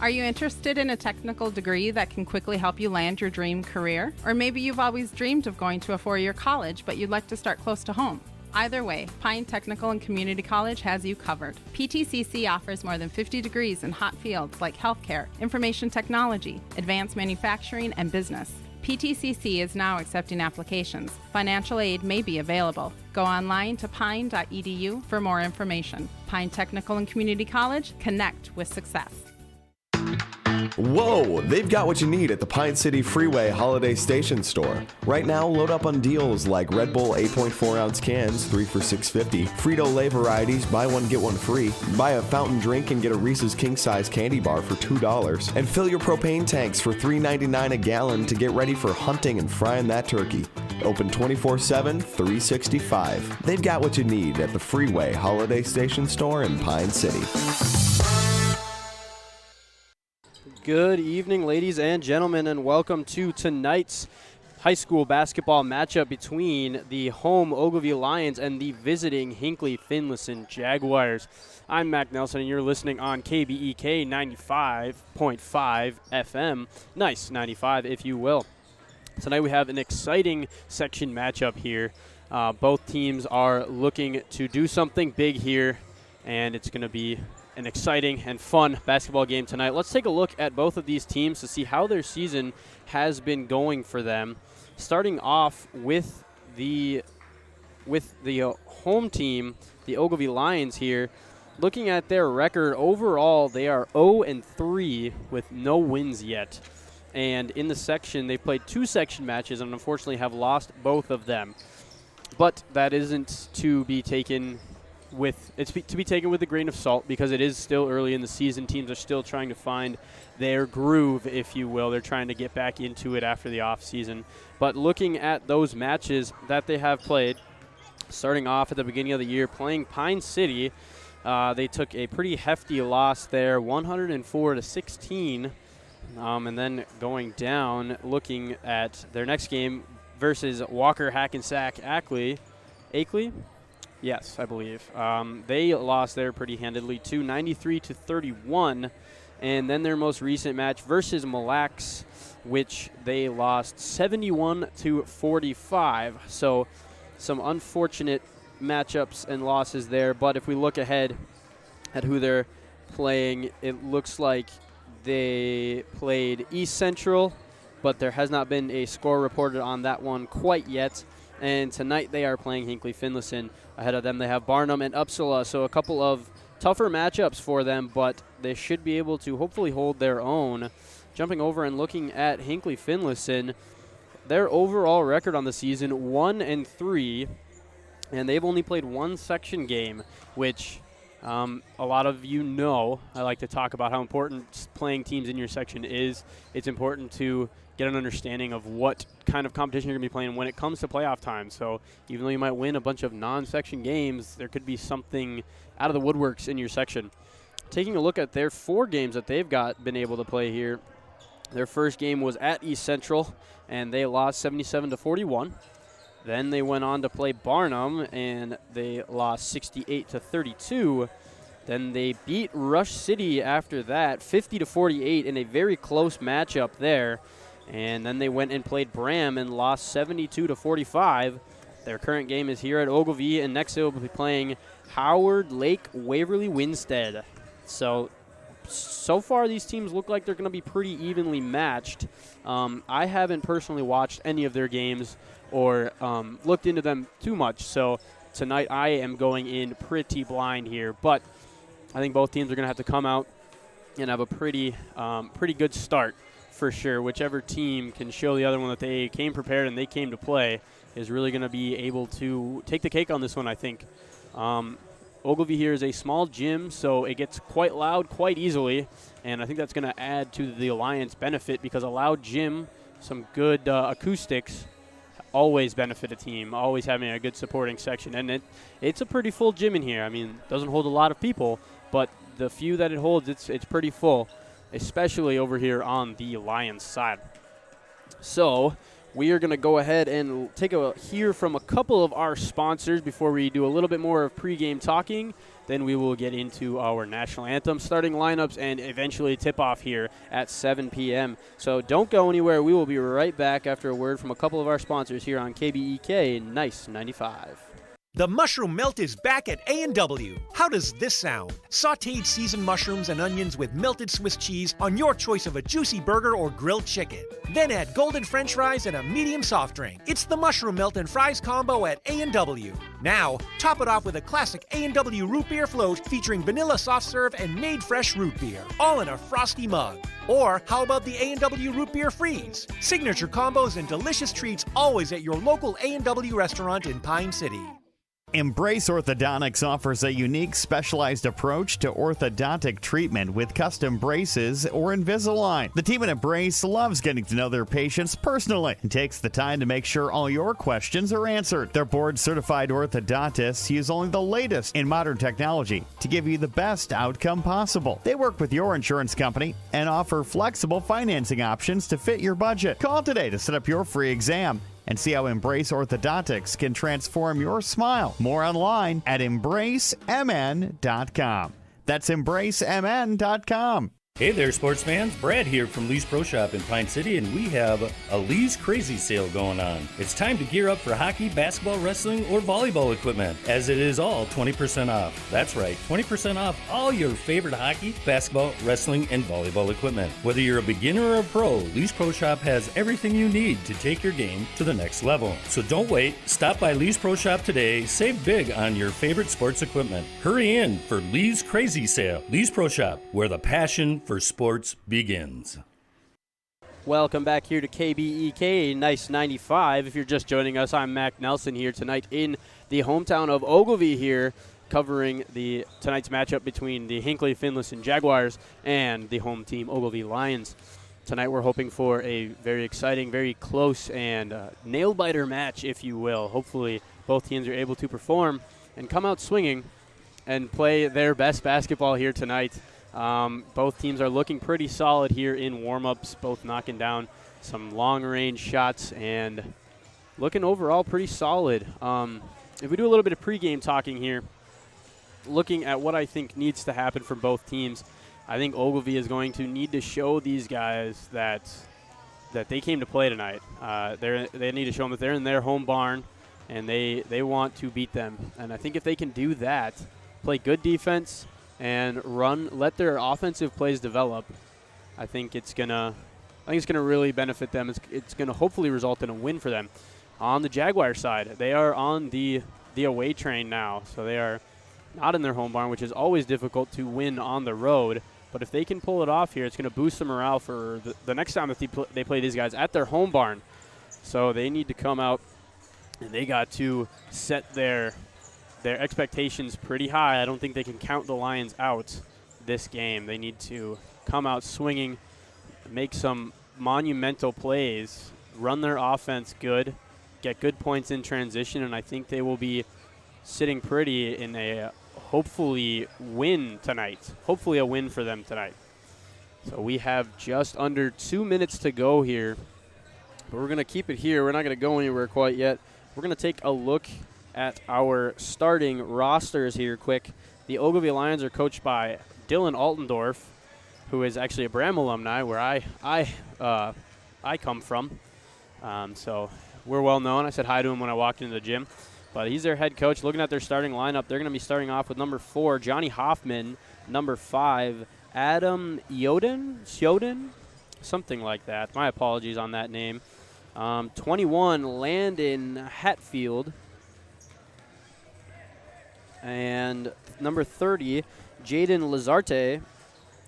Are you interested in a technical degree that can quickly help you land your dream career? Or maybe you've always dreamed of going to a four-year college, but you'd like to start close to home. Either way, Pine Technical and Community College has you covered. PTCC offers more than 50 degrees in hot fields like healthcare, information technology, advanced manufacturing, and business. PTCC is now accepting applications. Financial aid may be available. Go online to pine.edu for more information. Pine Technical and Community College, connect with success. Whoa, they've got what you need at the Pine City Freeway Holiday Station store. Right now, load up on deals like Red Bull 8.4 ounce cans, 3 for $6.50, Frito-Lay varieties, buy one get one free, buy a fountain drink and get a Reese's King Size candy bar for $2, and fill your propane tanks for $3.99 a gallon to get ready for hunting and frying that turkey. Open 24/7, 365. They've got what you need at the Freeway Holiday Station store in Pine City. Good evening, ladies and gentlemen, and welcome to tonight's high school basketball matchup between the home Ogilvie Lions and the visiting Hinckley-Finlayson Jaguars. I'm Mac Nelson, and you're listening on KBEK 95.5 FM. Nice, 95 if you will. Tonight we have an exciting section matchup here. Both teams are looking to do something big here, and it's going to be an exciting and fun basketball game tonight. Let's take a look at both of these teams to see how their season has been going for them. Starting off with the home team, the Ogilvie Lions here. Looking at their record overall, they are 0-3 with no wins yet. And in the section, they played 2 section matches and unfortunately have lost both of them. But that isn't to be taken with a grain of salt because it is still early in the season. Teams are still trying to find their groove, if you will. They're trying to get back into it after the off season. But looking at those matches that they have played, starting off at the beginning of the year, playing Pine City, they took a pretty hefty loss there, 104-16. And then going down, looking at their next game versus Walker Hackensack Ackley. Yes, I believe. They lost there pretty handedly too, 93-31. And then their most recent match versus Mille Lacs, which they lost 71-45. So some unfortunate matchups and losses there. But if we look ahead at who they're playing, it looks like they played East Central, but there has not been a score reported on that one quite yet. And tonight they are playing Hinckley-Finlayson. Ahead of them they have Barnum and Uppsala, so a couple of tougher matchups for them, but they should be able to hopefully hold their own. Jumping over and looking at Hinckley-Finlayson, their overall record on the season, 1-3, and they've only played 1 section game, which a lot of you know. I like to talk about how important playing teams in your section is. It's important to get an understanding of what kind of competition you're going to be playing when it comes to playoff time. So even though you might win a bunch of non-section games, there could be something out of the woodworks in your section. Taking a look at their 4 games that they've been able to play here, their first game was at East Central, and they lost 77-41. Then they went on to play Barnum, and they lost 68-32. Then they beat Rush City after that, 50-48, in a very close matchup there. And then they went and played Bram and lost 72-45. Their current game is here at Ogilvie, and next they will be playing Howard Lake Waverly Winstead. So far these teams look like they're going to be pretty evenly matched. I haven't personally watched any of their games or looked into them too much. So tonight I am going in pretty blind here. But I think both teams are going to have to come out and have a pretty good start for sure. Whichever team can show the other one that they came prepared and they came to play is really going to be able to take the cake on this one, I think. Ogilvie here is a small gym, so it gets quite loud quite easily, and I think that's going to add to the Alliance benefit because a loud gym, some good acoustics, always benefit a team, always having a good supporting section. And it's a pretty full gym in here. I mean, it doesn't hold a lot of people, but the few that it holds, it's pretty full, especially over here on the Lions side. So we are going to go ahead and hear from a couple of our sponsors before we do a little bit more of pregame talking. Then we will get into our national anthem, starting lineups, and eventually tip-off here at 7 p.m. So don't go anywhere. We will be right back after a word from a couple of our sponsors here on KBEK Nice 95. The mushroom melt is back at A&W. How does this sound? Sautéed seasoned mushrooms and onions with melted Swiss cheese on your choice of a juicy burger or grilled chicken. Then add golden French fries and a medium soft drink. It's the mushroom melt and fries combo at A&W. Now, top it off with a classic A&W root beer float featuring vanilla soft serve and made fresh root beer, all in a frosty mug. Or how about the A&W root beer freeze? Signature combos and delicious treats always at your local A&W restaurant in Pine City. Embrace Orthodontics offers a unique, specialized approach to orthodontic treatment with custom braces or Invisalign. The team at Embrace loves getting to know their patients personally and takes the time to make sure all your questions are answered. Their board-certified orthodontists use only the latest in modern technology to give you the best outcome possible. They work with your insurance company and offer flexible financing options to fit your budget. Call today to set up your free exam and see how Embrace Orthodontics can transform your smile. More online at embracemn.com. That's embracemn.com. Hey there, sports fans. Brad here from Lee's Pro Shop in Pine City, and we have a Lee's Crazy Sale going on. It's time to gear up for hockey, basketball, wrestling, or volleyball equipment, as it is all 20% off. That's right, 20% off all your favorite hockey, basketball, wrestling, and volleyball equipment. Whether you're a beginner or a pro, Lee's Pro Shop has everything you need to take your game to the next level. So don't wait. Stop by Lee's Pro Shop today. Save big on your favorite sports equipment. Hurry in for Lee's Crazy Sale. Lee's Pro Shop, where the passion for sports begins. Welcome back here to KBEK Nice 95. If you're just joining us, I'm Mac Nelson here tonight in the hometown of Ogilvie here, covering tonight's matchup between the Hinckley-Finlayson Jaguars and the home team Ogilvie Lions. Tonight we're hoping for a very exciting, very close, and nail-biter match, if you will. Hopefully both teams are able to perform and come out swinging and play their best basketball here tonight. Both teams are looking pretty solid here in warm-ups, both knocking down some long-range shots and looking overall pretty solid. If we do a little bit of pregame talking here, looking at what I think needs to happen for both teams, I think Ogilvie is going to need to show these guys that they came to play tonight. They need to show them that they're in their home barn and they want to beat them. And I think if they can do that, play good defense, and let their offensive plays develop, I think it's gonna really benefit them. It's gonna hopefully result in a win for them. On the Jaguar side, they are on the away train now, so they are not in their home barn, which is always difficult to win on the road. But if they can pull it off here, it's gonna boost the morale for the next time that they play these guys at their home barn. So they need to come out, and they got to set their expectations pretty high. I don't think they can count the Lions out this game. They need to come out swinging, make some monumental plays, run their offense good, get good points in transition, and I think they will be sitting pretty in a hopefully win tonight. Hopefully a win for them tonight. So we have just under 2 minutes to go here, but we're going to keep it here. We're not going to go anywhere quite yet. We're going to take a look at our starting rosters here quick. The Ogilvie Lions are coached by Dylan Altendorf, who is actually a Bram alumni, where I come from. So we're well known. I said hi to him when I walked into the gym. But he's their head coach. Looking at their starting lineup, they're going to be starting off with number 4, Johnny Hoffman, number 5, Adam Sjoden, something like that. My apologies on that name. 21, Landon Hatfield. And number 30, Jaden Lazarte.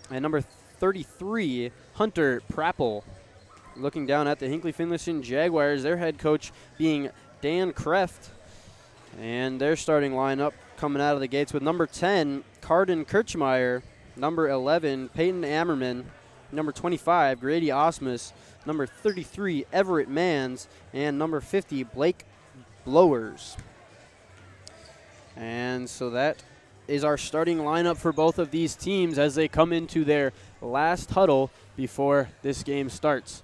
And number 33, Hunter Prappel. Looking down at the Hinckley-Finlayson Jaguars, their head coach being Dan Kreft. And their starting lineup coming out of the gates with number 10, Carden Kirchmeier, number 11, Peyton Ammerman, number 25, Grady Osmus, number 33, Everett Mans, and number 50, Blake Blowers. And so that is our starting lineup for both of these teams as they come into their last huddle before this game starts.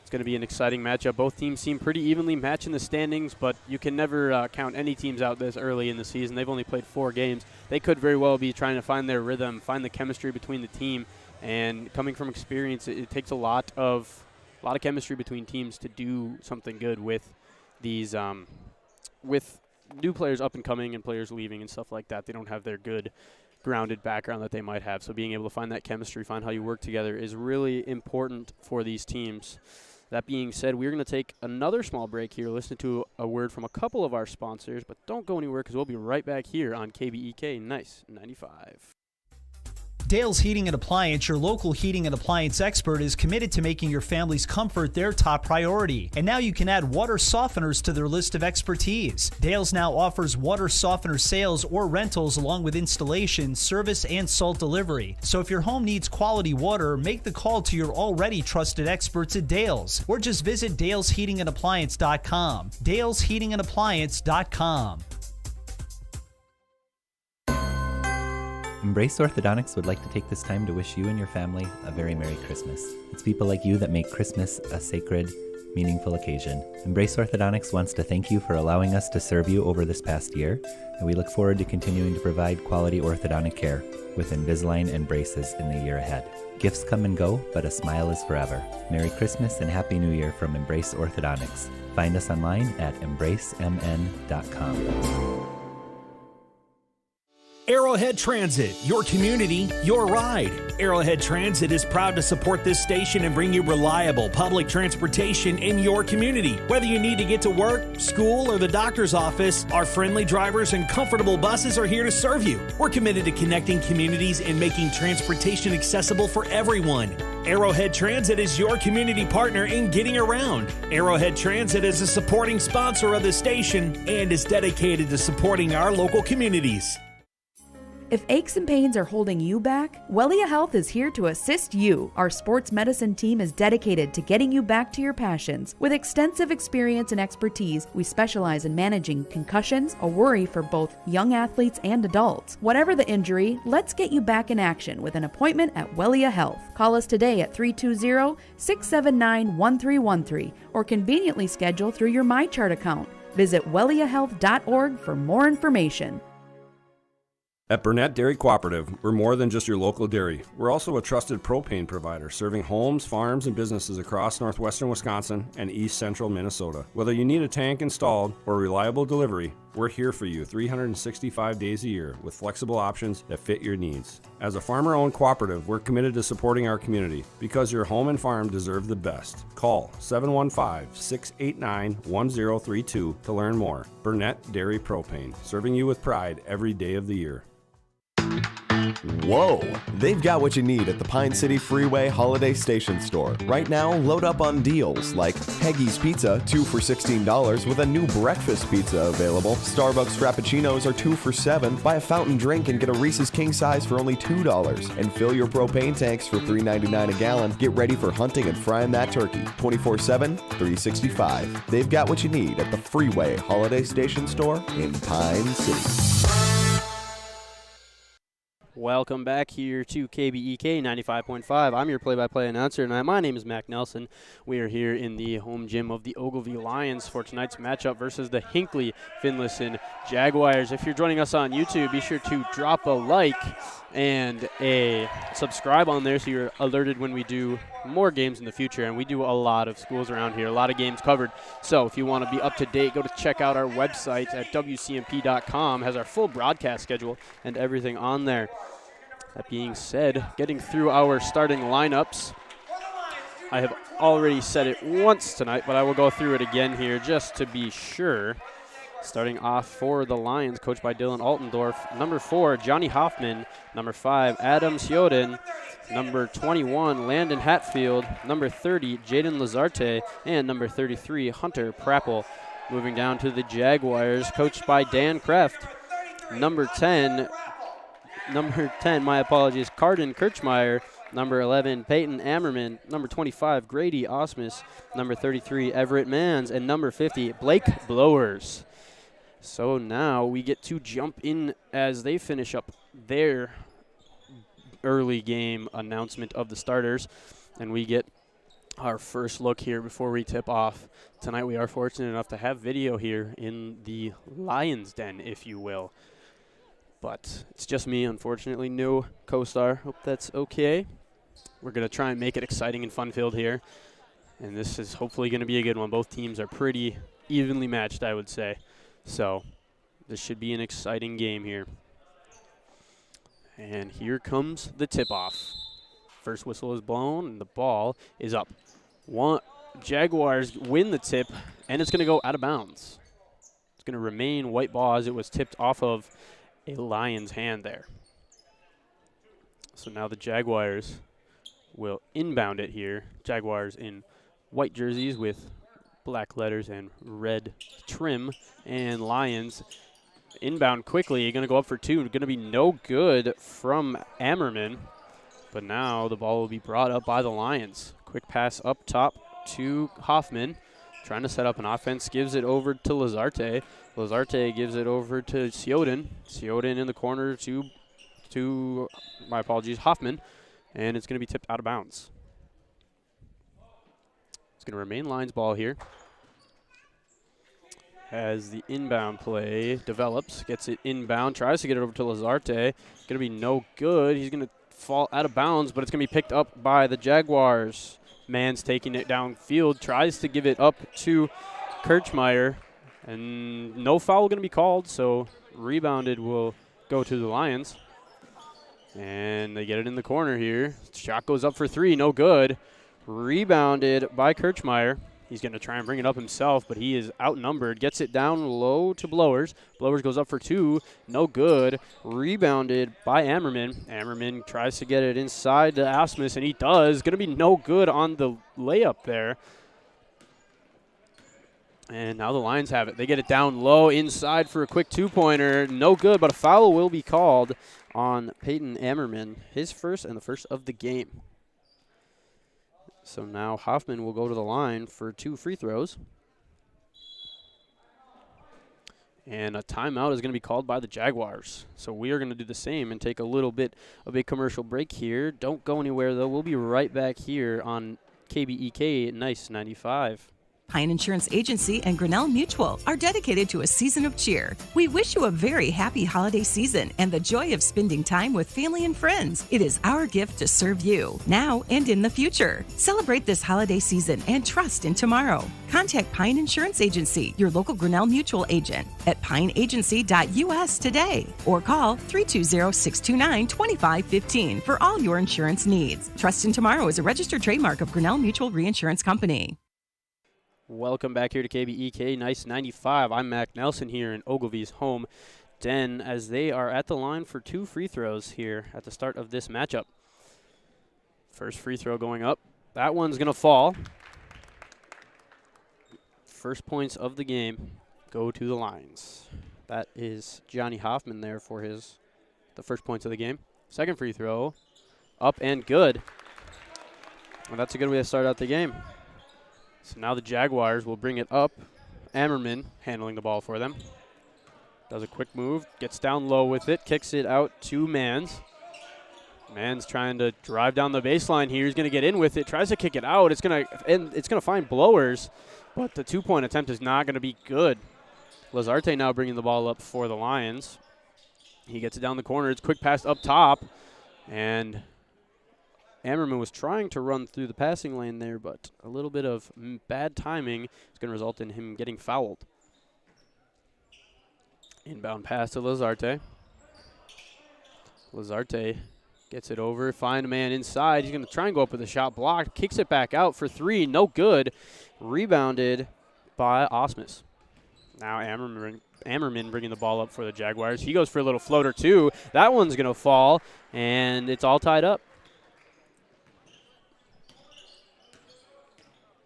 It's going to be an exciting matchup. Both teams seem pretty evenly matched in the standings, but you can never count any teams out this early in the season. They've only played 4 games. They could very well be trying to find their rhythm, find the chemistry between the team. And coming from experience, it takes a lot of chemistry between teams to do something good with these with new players up and coming and players leaving and stuff like that. They don't have their good grounded background that they might have. So being able to find that chemistry, find how you work together is really important for these teams. That being said, we're going to take another small break here, listen to a word from a couple of our sponsors, but don't go anywhere because we'll be right back here on KBEK Nice 95. Dale's Heating and Appliance, your local heating and appliance expert, is committed to making your family's comfort their top priority. And now you can add water softeners to their list of expertise. Dale's now offers water softener sales or rentals along with installation, service, and salt delivery. So if your home needs quality water, make the call to your already trusted experts at Dale's, or just visit dalesheatingandappliance.com. dalesheatingandappliance.com. Embrace Orthodontics would like to take this time to wish you and your family a very Merry Christmas. It's people like you that make Christmas a sacred, meaningful occasion. Embrace Orthodontics wants to thank you for allowing us to serve you over this past year, and we look forward to continuing to provide quality orthodontic care with Invisalign and braces in the year ahead. Gifts come and go, but a smile is forever. Merry Christmas and Happy New Year from Embrace Orthodontics. Find us online at embracemn.com. Arrowhead Transit, your community, your ride. Arrowhead Transit is proud to support this station and bring you reliable public transportation in your community. Whether you need to get to work, school, or the doctor's office, our friendly drivers and comfortable buses are here to serve you. We're committed to connecting communities and making transportation accessible for everyone. Arrowhead Transit is your community partner in getting around. Arrowhead Transit is a supporting sponsor of the station and is dedicated to supporting our local communities. If aches and pains are holding you back, Wellia Health is here to assist you. Our sports medicine team is dedicated to getting you back to your passions. With extensive experience and expertise, we specialize in managing concussions, a worry for both young athletes and adults. Whatever the injury, let's get you back in action with an appointment at Wellia Health. Call us today at 320-679-1313 or conveniently schedule through your MyChart account. Visit welliahealth.org for more information. At Burnett Dairy Cooperative, we're more than just your local dairy. We're also a trusted propane provider, serving homes, farms, and businesses across northwestern Wisconsin and east central Minnesota. Whether you need a tank installed or reliable delivery, we're here for you 365 days a year with flexible options that fit your needs. As a farmer-owned cooperative, we're committed to supporting our community because your home and farm deserve the best. Call 715-689-1032 to learn more. Burnett Dairy Propane, serving you with pride every day of the year. Whoa! They've got what you need at the Pine City Freeway Holiday Station Store. Right now, load up on deals like Haggie's Pizza, 2 for $16 with a new breakfast pizza available. Starbucks Frappuccinos are 2 for $7. Buy a fountain drink and get a Reese's King Size for only $2. And fill your propane tanks for $3.99 a gallon. Get ready for hunting and frying that turkey 24/7, 365. They've got what you need at the Freeway Holiday Station Store in Pine City. Welcome back here to KBEK 95.5. I'm your play-by-play announcer, and my name is Mac Nelson. We are here in the home gym of the Ogilvie Lions for tonight's matchup versus the Hinckley-Finlayson Jaguars. If you're joining us on YouTube, be sure to drop a like and a subscribe on there so you're alerted when we do more games in the future. And we do a lot of schools around here, a lot of games covered. So if you want to be up to date, go to check out our website at WCMP.com. Has our full broadcast schedule and everything on there. That being said, getting through our starting lineups. I have already said it once tonight, but I will go through it again here just to be sure. Starting off for the Lions, coached by Dylan Altendorf. Number 4, Johnny Hoffman. Number 5, Adam Sioden. Number 21, Landon Hatfield. Number 30, Jaden Lazarte. And number 33, Hunter Prappel. Moving down to the Jaguars, coached by Dan Kreft. Number 10, Carden Kirchmeyer. Number 11, Peyton Ammerman. Number 25, Grady Osmus. Number 33, Everett Mans. And number 50, Blake Blowers. So now we get to jump in as they finish up their early game announcement of the starters. And we get our first look here before we tip off. Tonight we are fortunate enough to have video here in the Lion's Den, if you will. But it's just me, unfortunately, no co-star. Hope that's okay. We're going to try and make it exciting and fun-filled here. And this is hopefully going to be a good one. Both teams are pretty evenly matched, I would say. So this should be an exciting game here. And here comes the tip-off. First whistle is blown, and the ball is up. Jaguars win the tip, and it's going to go out of bounds. It's going to remain white ball as it was tipped off of a Lion's hand there. So now the Jaguars will inbound it here. Jaguars in white jerseys with black letters and red trim, and Lions inbound quickly. Going to go up for two. Going to be no good from Ammerman. But now the ball will be brought up by the Lions. Quick pass up top to Hoffman. Trying to set up an offense. Gives it over to Lazarte. Lazarte gives it over to Sioden. Sioden in the corner to my apologies, Hoffman. And it's going to be tipped out of bounds. It's going to remain Lions ball here. As the inbound play develops. Gets it inbound. Tries to get it over to Lazarte. Going to be no good. He's going to fall out of bounds, but it's going to be picked up by the Jaguars. Mann's taking it downfield, tries to give it up to Kirchmeier, and no foul going to be called, so rebounded will go to the Lions. And they get it in the corner here. Shot goes up for three, no good. Rebounded by Kirchmeier. He's going to try and bring it up himself, but he is outnumbered. Gets it down low to Blowers. Blowers goes up for two. No good. Rebounded by Ammerman. Ammerman tries to get it inside to Asmus, and he does. Going to be no good on the layup there. And now the Lions have it. They get it down low inside for a quick two-pointer. No good, but a foul will be called on Peyton Ammerman. His first and the first of the game. So now Hoffman will go to the line for 2 free throws. And a timeout is going to be called by the Jaguars. So we are going to do the same and take a little bit of a commercial break here. Don't go anywhere, though. We'll be right back here on KBEK Nice 95. Pine Insurance Agency and Grinnell Mutual are dedicated to a season of cheer. We wish you a very happy holiday season and the joy of spending time with family and friends. It is our gift to serve you, now and in the future. Celebrate this holiday season and trust in tomorrow. Contact Pine Insurance Agency, your local Grinnell Mutual agent, at pineagency.us today, or call 320-629-2515 for all your insurance needs. Trust in Tomorrow is a registered trademark of Grinnell Mutual Reinsurance Company. Welcome back here to KBEK Nice 95. I'm Mac Nelson here in Ogilvie's home den as they are at the line for 2 free throws here at the start of this matchup. First free throw going up. That one's going to fall. First points of the game go to the Lions. That is Johnny Hoffman there for the first points of the game. Second free throw, up and good. Well, that's a good way to start out the game. So now the Jaguars will bring it up. Ammerman handling the ball for them. Does a quick move, gets down low with it, kicks it out to Mans. Mans trying to drive down the baseline here. He's going to get in with it, tries to kick it out. It's going to find Blowers, but the 2-point attempt is not going to be good. Lazarte now bringing the ball up for the Lions. He gets it down the corner. It's a quick pass up top, and Ammerman was trying to run through the passing lane there, but a little bit of bad timing is going to result in him getting fouled. Inbound pass to Lazarte. Lazarte gets it over, find a man inside. He's going to try and go up with a shot blocked, kicks it back out for 3, no good. Rebounded by Osmus. Now Ammerman bringing the ball up for the Jaguars. He goes for a little floater too. That one's going to fall, and it's all tied up.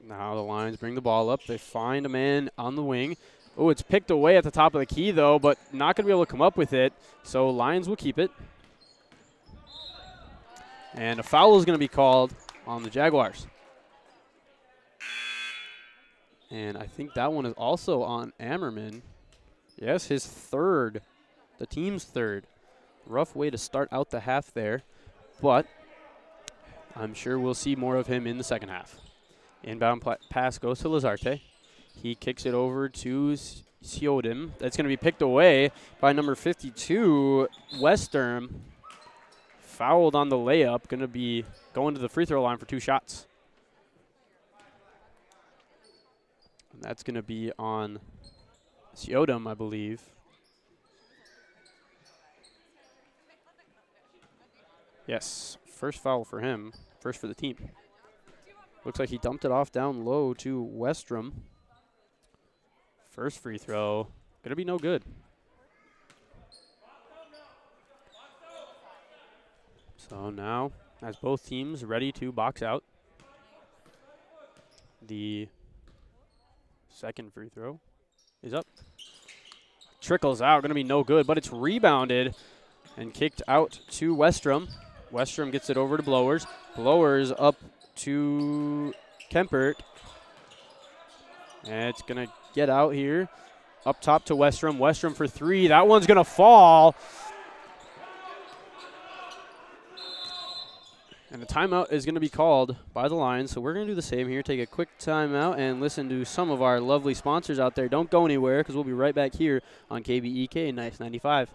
Now the Lions bring the ball up. They find a man on the wing. Oh, it's picked away at the top of the key, though, but not going to be able to come up with it. So Lions will keep it. And a foul is going to be called on the Jaguars. And I think that one is also on Ammerman. Yes, his third. The team's third. Rough way to start out the half there. But I'm sure we'll see more of him in the second half. Inbound pass goes to Lazarte. He kicks it over to Siodin. That's going to be picked away by number 52, Westerm. Fouled on the layup. Going to be going to the free throw line for 2 shots. And that's going to be on Siodin, I believe. Yes, first foul for him. First for the team. Looks like he dumped it off down low to Westrom. First free throw, gonna be no good. So now, as both teams ready to box out, the second free throw is up. Trickles out, gonna be no good, but it's rebounded and kicked out to Westrom. Westrom gets it over to Blowers. Blowers up to Kempert. And it's going to get out here. Up top to Westrom. Westrom for 3. That one's going to fall. And the timeout is going to be called by the Lions. So we're going to do the same here. Take a quick timeout and listen to some of our lovely sponsors out there. Don't go anywhere because we'll be right back here on KBEK Nice 95.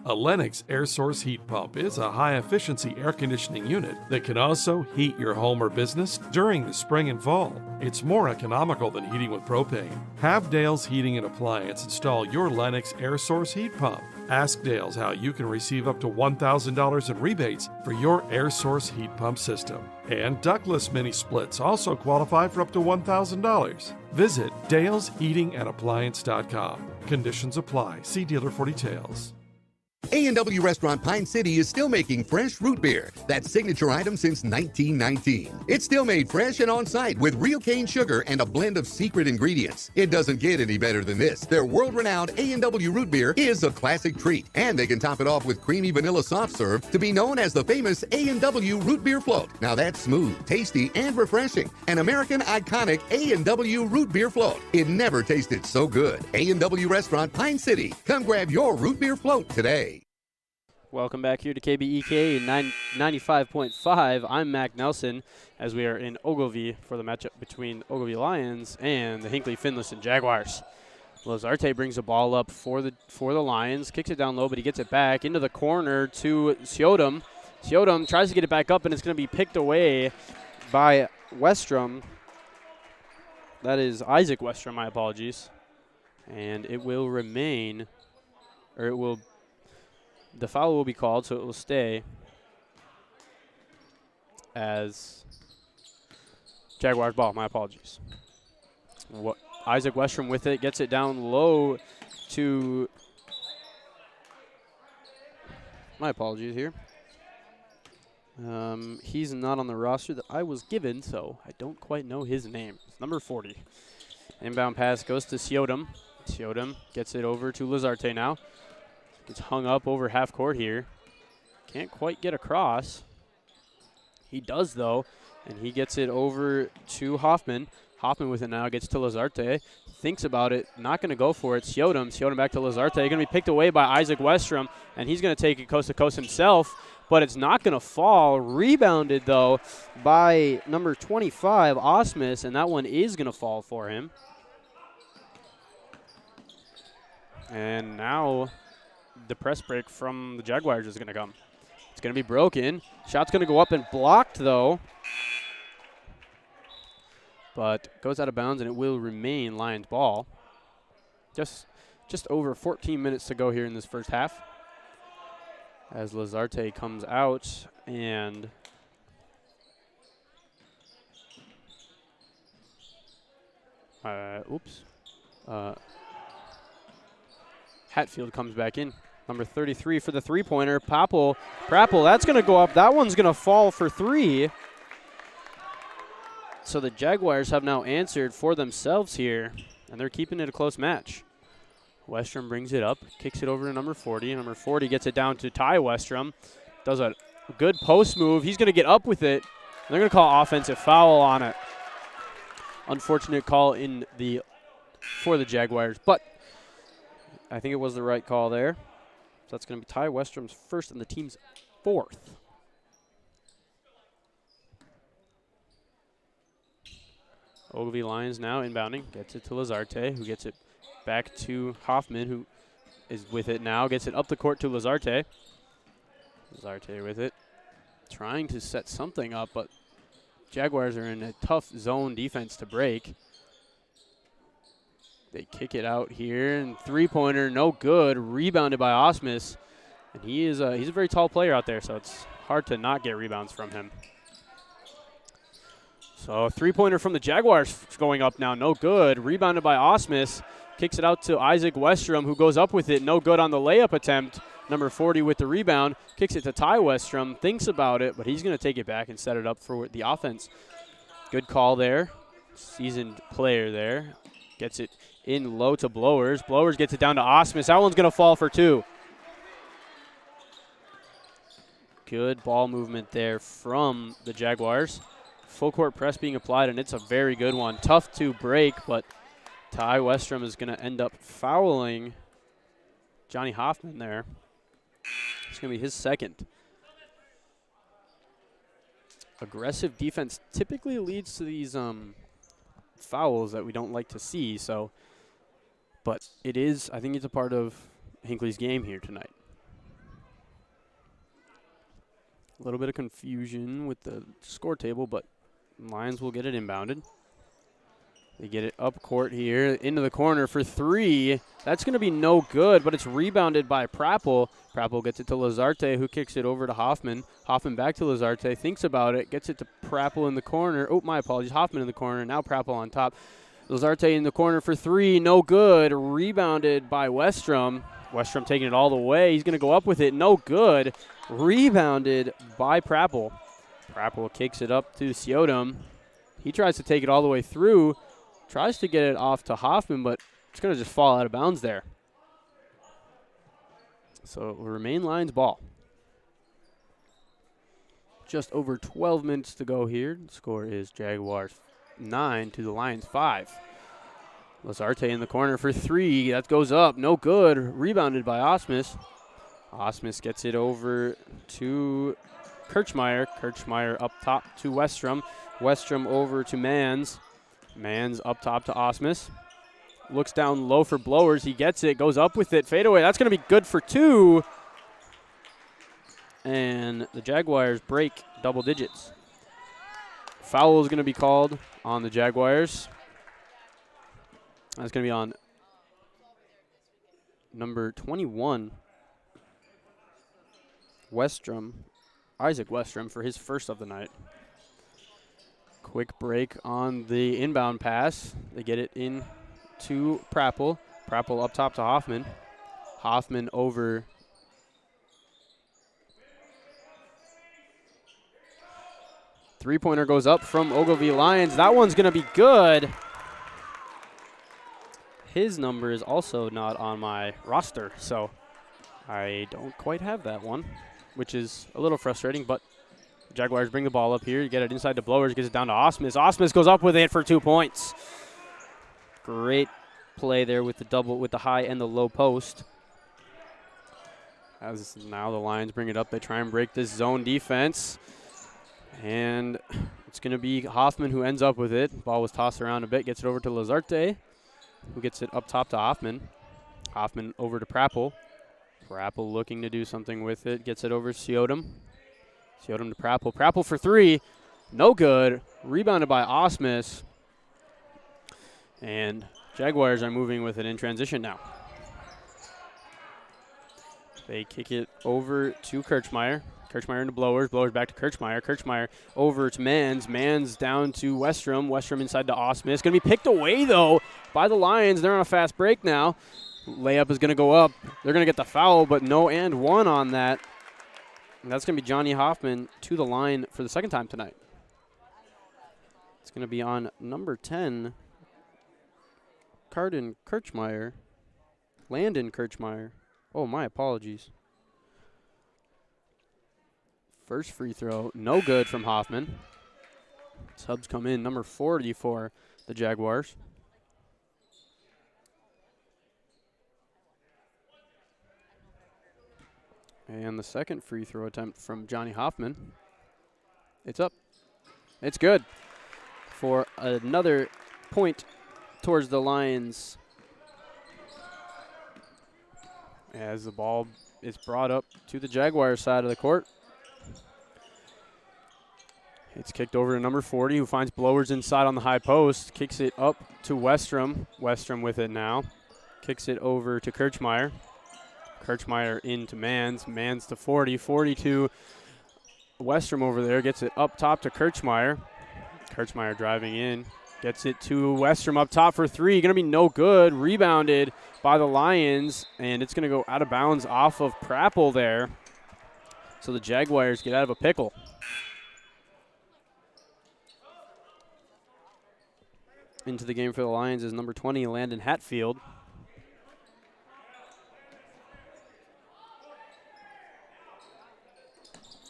A Lennox air source heat pump is a high-efficiency air conditioning unit that can also heat your home or business during the spring and fall. It's more economical than heating with propane. Have Dale's Heating and Appliance install your Lennox air source heat pump. Ask Dale's how you can receive up to $1,000 in rebates for your air source heat pump system. And ductless mini splits also qualify for up to $1,000. Visit dalesheatingandappliance.com. Conditions apply. See dealer for details. A&W Restaurant Pine City is still making fresh root beer, that signature item since 1919. It's still made fresh and on-site with real cane sugar and a blend of secret ingredients. It doesn't get any better than this. Their world-renowned A&W root beer is a classic treat, and they can top it off with creamy vanilla soft serve to be known as the famous A&W root beer float. Now that's smooth, tasty, and refreshing. An American iconic A&W root beer float. It never tasted so good. A&W Restaurant Pine City. Come grab your root beer float today. Welcome back here to KBEK 95.5. I'm Mac Nelson as we are in Ogilvie for the matchup between Ogilvie Lions and the Hinckley-Finlayson Jaguars. Lazarte brings the ball up for the Lions, kicks it down low, but he gets it back into the corner to Siodum. Siodum tries to get it back up, and it's going to be picked away by Westrom. That is Isaac Westrom, my apologies. And it will remain, or it will, the foul will be called, so it will stay as Jaguars ball. My apologies. Isaac Westrom with it, gets it down low to, my apologies here. He's not on the roster that I was given, so I don't quite know his name. It's number 40. Inbound pass goes to Siodum. Siodum gets it over to Lazarte now. Gets hung up over half court here. Can't quite get across. He does, though, and he gets it over to Hoffman. Hoffman with it now, gets to Lazarte. Thinks about it, not going to go for it. Siodum back to Lazarte. Going to be picked away by Isaac Westrom, and he's going to take it coast to coast himself, but it's not going to fall. Rebounded, though, by number 25, Osmus, and that one is going to fall for him. And now the press break from the Jaguars is going to come. It's going to be broken. Shot's going to go up and blocked, though. But goes out of bounds, and it will remain Lions ball. Just over 14 minutes to go here in this first half. As Lazarte comes out, and Hatfield comes back in. Number 33 for the three-pointer. Prappel, that's going to go up. That one's going to fall for 3. So the Jaguars have now answered for themselves here, and they're keeping it a close match. Westrom brings it up, kicks it over to number 40. Number 40 gets it down to Ty Westrom. Does a good post move. He's going to get up with it. They're going to call offensive foul on it. Unfortunate call for the Jaguars, but I think it was the right call there. So that's going to be Ty Westrom's first and the team's 4th. Ogilvie Lions now inbounding. Gets it to Lazarte, who gets it back to Hoffman, who is with it now. Gets it up the court to Lazarte. Lazarte with it. Trying to set something up, but Jaguars are in a tough zone defense to break. They kick it out here, and three-pointer, no good. Rebounded by Osmus, and he's a very tall player out there, so it's hard to not get rebounds from him. So a three-pointer from the Jaguars going up now, no good. Rebounded by Osmus, kicks it out to Isaac Westrom, who goes up with it, no good on the layup attempt. Number 40 with the rebound, kicks it to Ty Westrom, thinks about it, but he's going to take it back and set it up for the offense. Good call there. Seasoned player there. Gets it in low to Blowers. Blowers gets it down to Osmus. That one's going to fall for two. Good ball movement there from the Jaguars. Full court press being applied, and it's a very good one. Tough to break, but Ty Westrom is going to end up fouling Johnny Hoffman there. It's going to be his second. Aggressive defense typically leads to these fouls that we don't like to see. So, but it is, I think it's a part of Hinckley's game here tonight. A little bit of confusion with the score table, but Lions will get it inbounded. They get it up court here, into the corner for three. That's going to be no good, but it's rebounded by Prappel. Prappel gets it to Lazarte, who kicks it over to Hoffman. Hoffman back to Lazarte, thinks about it, gets it to Prappel in the corner. Oh, my apologies, Hoffman in the corner, now Prappel on top. Lazarte in the corner for three, no good. Rebounded by Westrom. Westrom taking it all the way. He's going to go up with it, no good. Rebounded by Prappel. Prappel kicks it up to Siodom. He tries to take it all the way through. Tries to get it off to Hoffman, but it's going to just fall out of bounds there. So it will remain Lions ball. Just over 12 minutes to go here. The score is Jaguars 9 to the Lions 5. Lazarte in the corner for three. That goes up. No good. Rebounded by Osmus. Osmus gets it over to Kirchmeier. Kirchmeier up top to Westrom. Westrom over to Mans. Mans up top to Osmus. Looks down low for Blowers. He gets it, goes up with it. Fadeaway. That's going to be good for two. And the Jaguars break double digits. Foul is going to be called on the Jaguars. That's going to be on number 21, Westrom, Isaac Westrom, for his first of the night. Quick break on the inbound pass. They get it in to Prappel. Prappel up top to Hoffman. Hoffman over three-pointer goes up from Ogilvie Lions. That one's going to be good. His number is also not on my roster, so I don't quite have that one, which is a little frustrating, but Jaguars bring the ball up here. You get it inside to Blowers, gets it down to Osmus. Osmus goes up with it for 2 points. Great play there with the double, with the high and the low post. As now the Lions bring it up, they try and break this zone defense. And it's going to be Hoffman who ends up with it. Ball was tossed around a bit, gets it over to Lazarte, who gets it up top to Hoffman. Hoffman over to Prappel. Prappel looking to do something with it, gets it over to Siodom. Siodom to Prappel. Prappel for three. No good. Rebounded by Osmus. And Jaguars are moving with it in transition now. They kick it over to Kirchmeier. Kirchmeier into Blowers. Blowers back to Kirchmeier. Kirchmeier over to Mans. Mans down to Westrom. Westrom inside to Osmus. Going to be picked away, though, by the Lions. They're on a fast break now. Layup is going to go up. They're going to get the foul, but no and one on that. And that's going to be Johnny Hoffman to the line for the second time tonight. It's going to be on number 10, Landon Kirchmeier. Oh, my apologies. First free throw, no good from Hoffman. Subs come in, number 40 for the Jaguars. And the second free throw attempt from Johnny Hoffman. It's up. It's good for another point towards the Lions as the ball is brought up to the Jaguars side of the court. It's kicked over to number 40, who finds Blowers inside on the high post. Kicks it up to Westrom. Westrom with it now. Kicks it over to Kirchmeier. Kirchmeier into Mans. Mans to 40. 40 to Westrom over there. Gets it up top to Kirchmeier. Kirchmeier driving in. Gets it to Westrom up top for three. Going to be no good. Rebounded by the Lions, and it's going to go out of bounds off of Prappel there. So the Jaguars get out of a pickle. Into the game for the Lions is number 20, Landon Hatfield.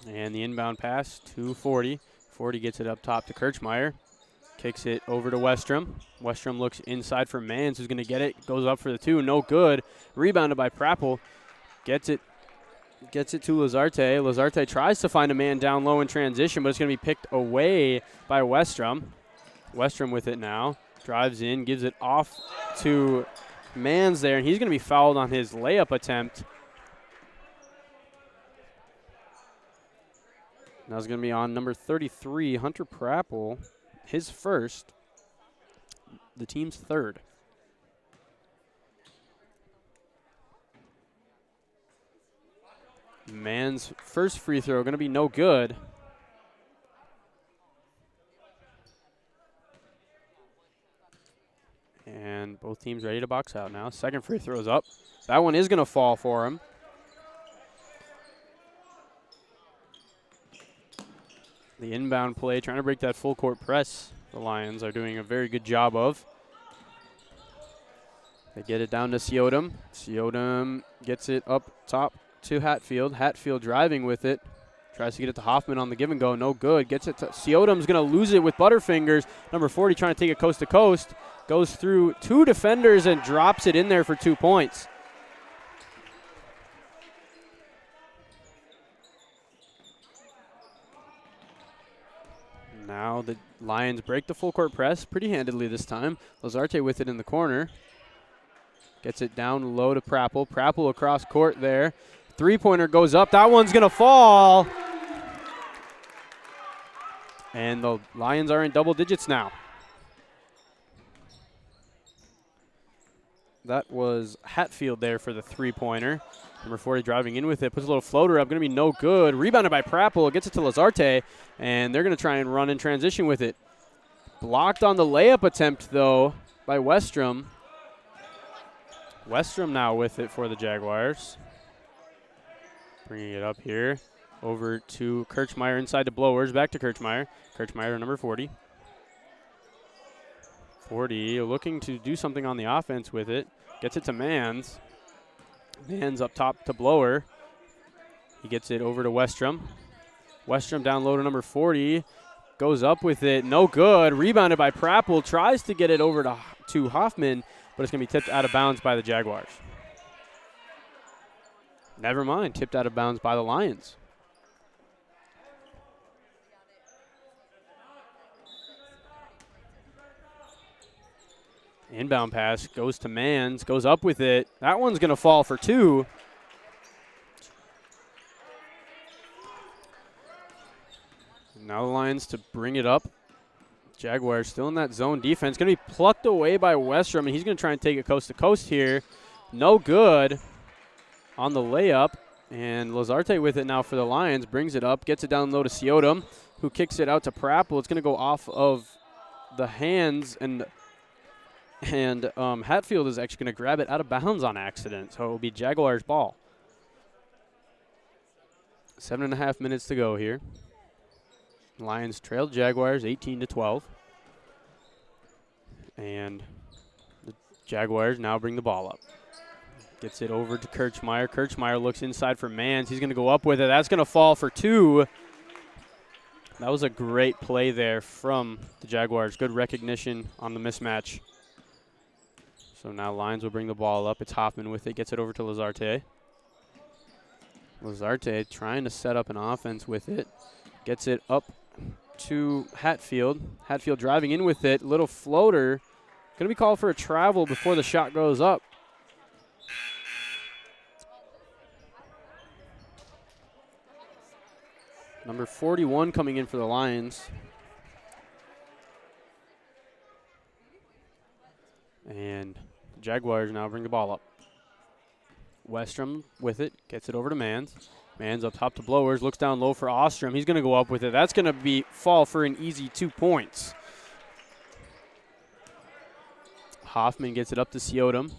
And the inbound pass to 40. 40 gets it up top to Kirchmeier. Kicks it over to Westrom. Westrom looks inside for Mans, who's going to get it. Goes up for the two. No good. Rebounded by Prappel. Gets it to Lazarte. Lazarte tries to find a man down low in transition, but it's going to be picked away by Westrom. Westrom with it now. Drives in, gives it off to Mans there, and he's going to be fouled on his layup attempt. Now it's going to be on number 33, Hunter Prappel, his first, the team's third. Mans' first free throw going to be no good. And both teams ready to box out now. Second free throw is up. That one is going to fall for him. The inbound play, trying to break that full court press, the Lions are doing a very good job of. They get it down to Siodom. Siodom gets it up top to Hatfield. Hatfield driving with it. Tries to get it to Hoffman on the give and go. No good. Gets it to Siodom's going to lose it with Butterfingers. Number 40 trying to take it coast to coast. Goes through two defenders and drops it in there for 2 points. Now the Lions break the full court press pretty handedly this time. Lazarte with it in the corner. Gets it down low to Prappel. Prappel across court there. Three-pointer goes up. That one's going to fall. And the Lions are in double digits now. That was Hatfield there for the three-pointer. Number 40 driving in with it. Puts a little floater up. Going to be no good. Rebounded by Prappel. Gets it to Lazarte. And they're going to try and run in transition with it. Blocked on the layup attempt, though, by Westrom. Westrom now with it for the Jaguars. Bringing it up here. Over to Kirchmeier inside the Blowers. Back to Kirchmeier. Kirchmeier to number 40. 40 looking to do something on the offense with it. Gets it to Mans. Mans up top to Blower. He gets it over to Westrom. Westrom down low to number 40. Goes up with it. No good. Rebounded by Prappel. Tries to get it over to Hoffman, but it's going to be tipped out of bounds by the Jaguars. Never mind. Tipped out of bounds by the Lions. Inbound pass goes to Mans, goes up with it. That one's going to fall for two. Now the Lions to bring it up. Jaguars still in that zone defense. Going to be plucked away by Westrom, and he's going to try and take it coast to coast here. No good on the layup. And Lazarte with it now for the Lions. Brings it up, gets it down low to Siodom, who kicks it out to Prappel. It's going to go off of the hands, and Hatfield is actually going to grab it out of bounds on accident, so it will be Jaguars ball. 7.5 minutes to go here. Lions trail the Jaguars 18-12. And the Jaguars now bring the ball up. Gets it over to Kirchmeier. Kirchmeier looks inside for Mans. He's going to go up with it. That's going to fall for two. That was a great play there from the Jaguars. Good recognition on the mismatch. So now Lions will bring the ball up. It's Hoffman with it. Gets it over to Lazarte. Lazarte trying to set up an offense with it. Gets it up to Hatfield. Hatfield driving in with it. Little floater. Going to be called for a travel before the shot goes up. Number 41 coming in for the Lions. And the Jaguars now bring the ball up. Westrom with it, gets it over to Mans. Mans up top to Blowers, looks down low for Ostrom. He's going to go up with it. That's going to fall for an easy 2 points. Hoffman gets it up to Ciodum.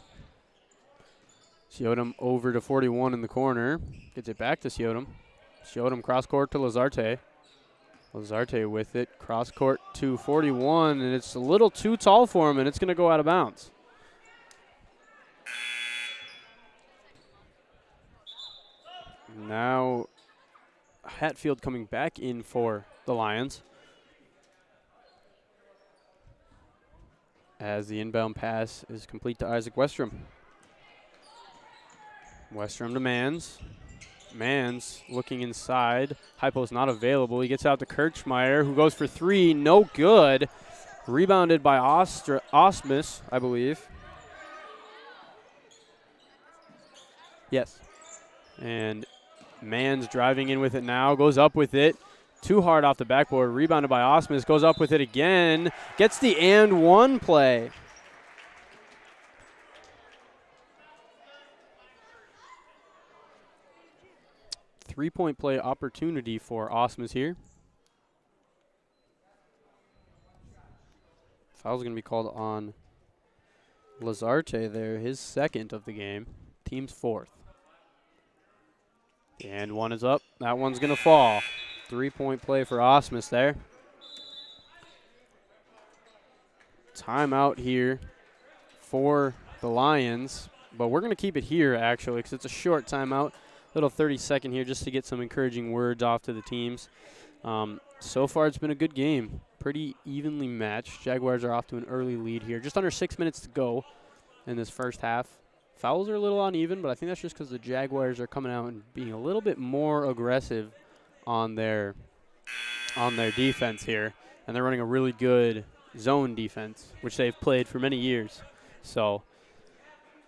Ciodum over to 41 in the corner. Gets it back to Ciodum. Ciodum cross court to Lazarte. Lazarte with it, cross court to 41, and it's a little too tall for him, and it's going to go out of bounds. Now Hatfield coming back in for the Lions. As the inbound pass is complete to Isaac Westrom. Westrom to Mans. Mans looking inside. High post not available. He gets out to Kirchmeier, who goes for 3. No good. Rebounded by Osmus, I believe. Yes. And Mans driving in with it now. Goes up with it. Too hard off the backboard. Rebounded by Osmus. Goes up with it again. Gets the and one play. Three-point play opportunity for Osmus here. Foul's going to be called on Lazarte there, his second of the game. Team's fourth. And one is up. That one's going to fall. Three-point play for Osmus there. Timeout here for the Lions. But we're going to keep it here, actually, because it's a short timeout. Little 30-second here just to get some encouraging words off to the teams. So far, it's been a good game. Pretty evenly matched. Jaguars are off to an early lead here. Just under 6 minutes to go in this first half. Fouls are a little uneven, but I think that's just because the Jaguars are coming out and being a little bit more aggressive on their defense here. And they're running a really good zone defense, which they've played for many years. So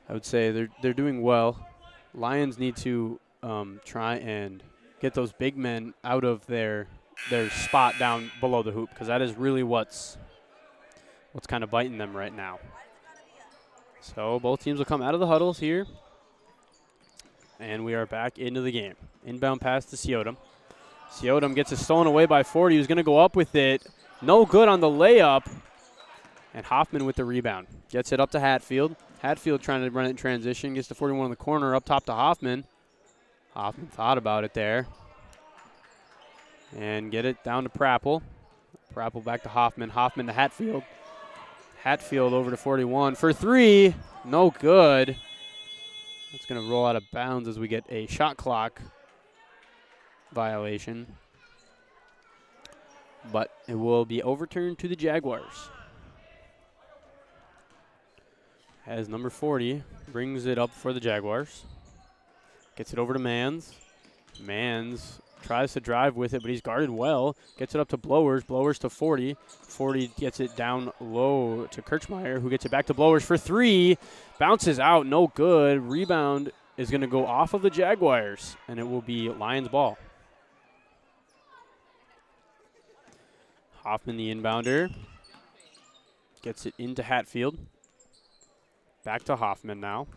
I would say they're doing well. Lions need to try and get those big men out of their spot down below the hoop, because that is really what's kind of biting them right now. So both teams will come out of the huddles here, and we are back into the game. Inbound pass to Ciodum. Ciodum gets it stolen away by 40. He's going to go up with it. No good on the layup. And Hoffman with the rebound. Gets it up to Hatfield. Hatfield trying to run it in transition. Gets to 41 in the corner, up top to Hoffman. Hoffman thought about it there. And get it down to Prappel. Prappel back to Hoffman. Hoffman to Hatfield. Hatfield over to 41 for 3. No good. It's going to roll out of bounds as we get a shot clock violation. But it will be overturned to the Jaguars. As number 40 brings it up for the Jaguars. Gets it over to Mans. Mans tries to drive with it, but he's guarded well. Gets it up to Blowers. Blowers to 40. 40 gets it down low to Kirchmeier, who gets it back to Blowers for 3. Bounces out, no good. Rebound is going to go off of the Jaguars, and it will be Lions ball. Hoffman, the inbounder, gets it into Hatfield. Back to Hoffman now.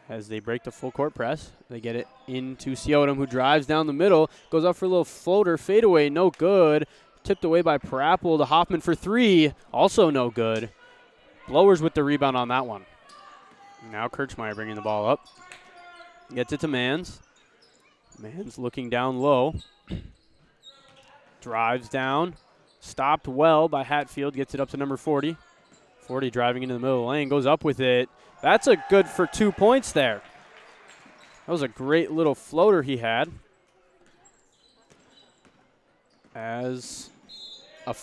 As they break the full court press, they get it into Ciodum, who drives down the middle, goes up for a little floater, fadeaway, no good. Tipped away by Prappel to Hoffman for 3, also no good. Blowers with the rebound on that one. Now Kirchmeier bringing the ball up. Gets it to Mans. Mans looking down low. Drives down. Stopped well by Hatfield. Gets it up to number 40. 40 driving into the middle of the lane. Goes up with it. That's a good for 2 points there. That was a great little floater he had. As a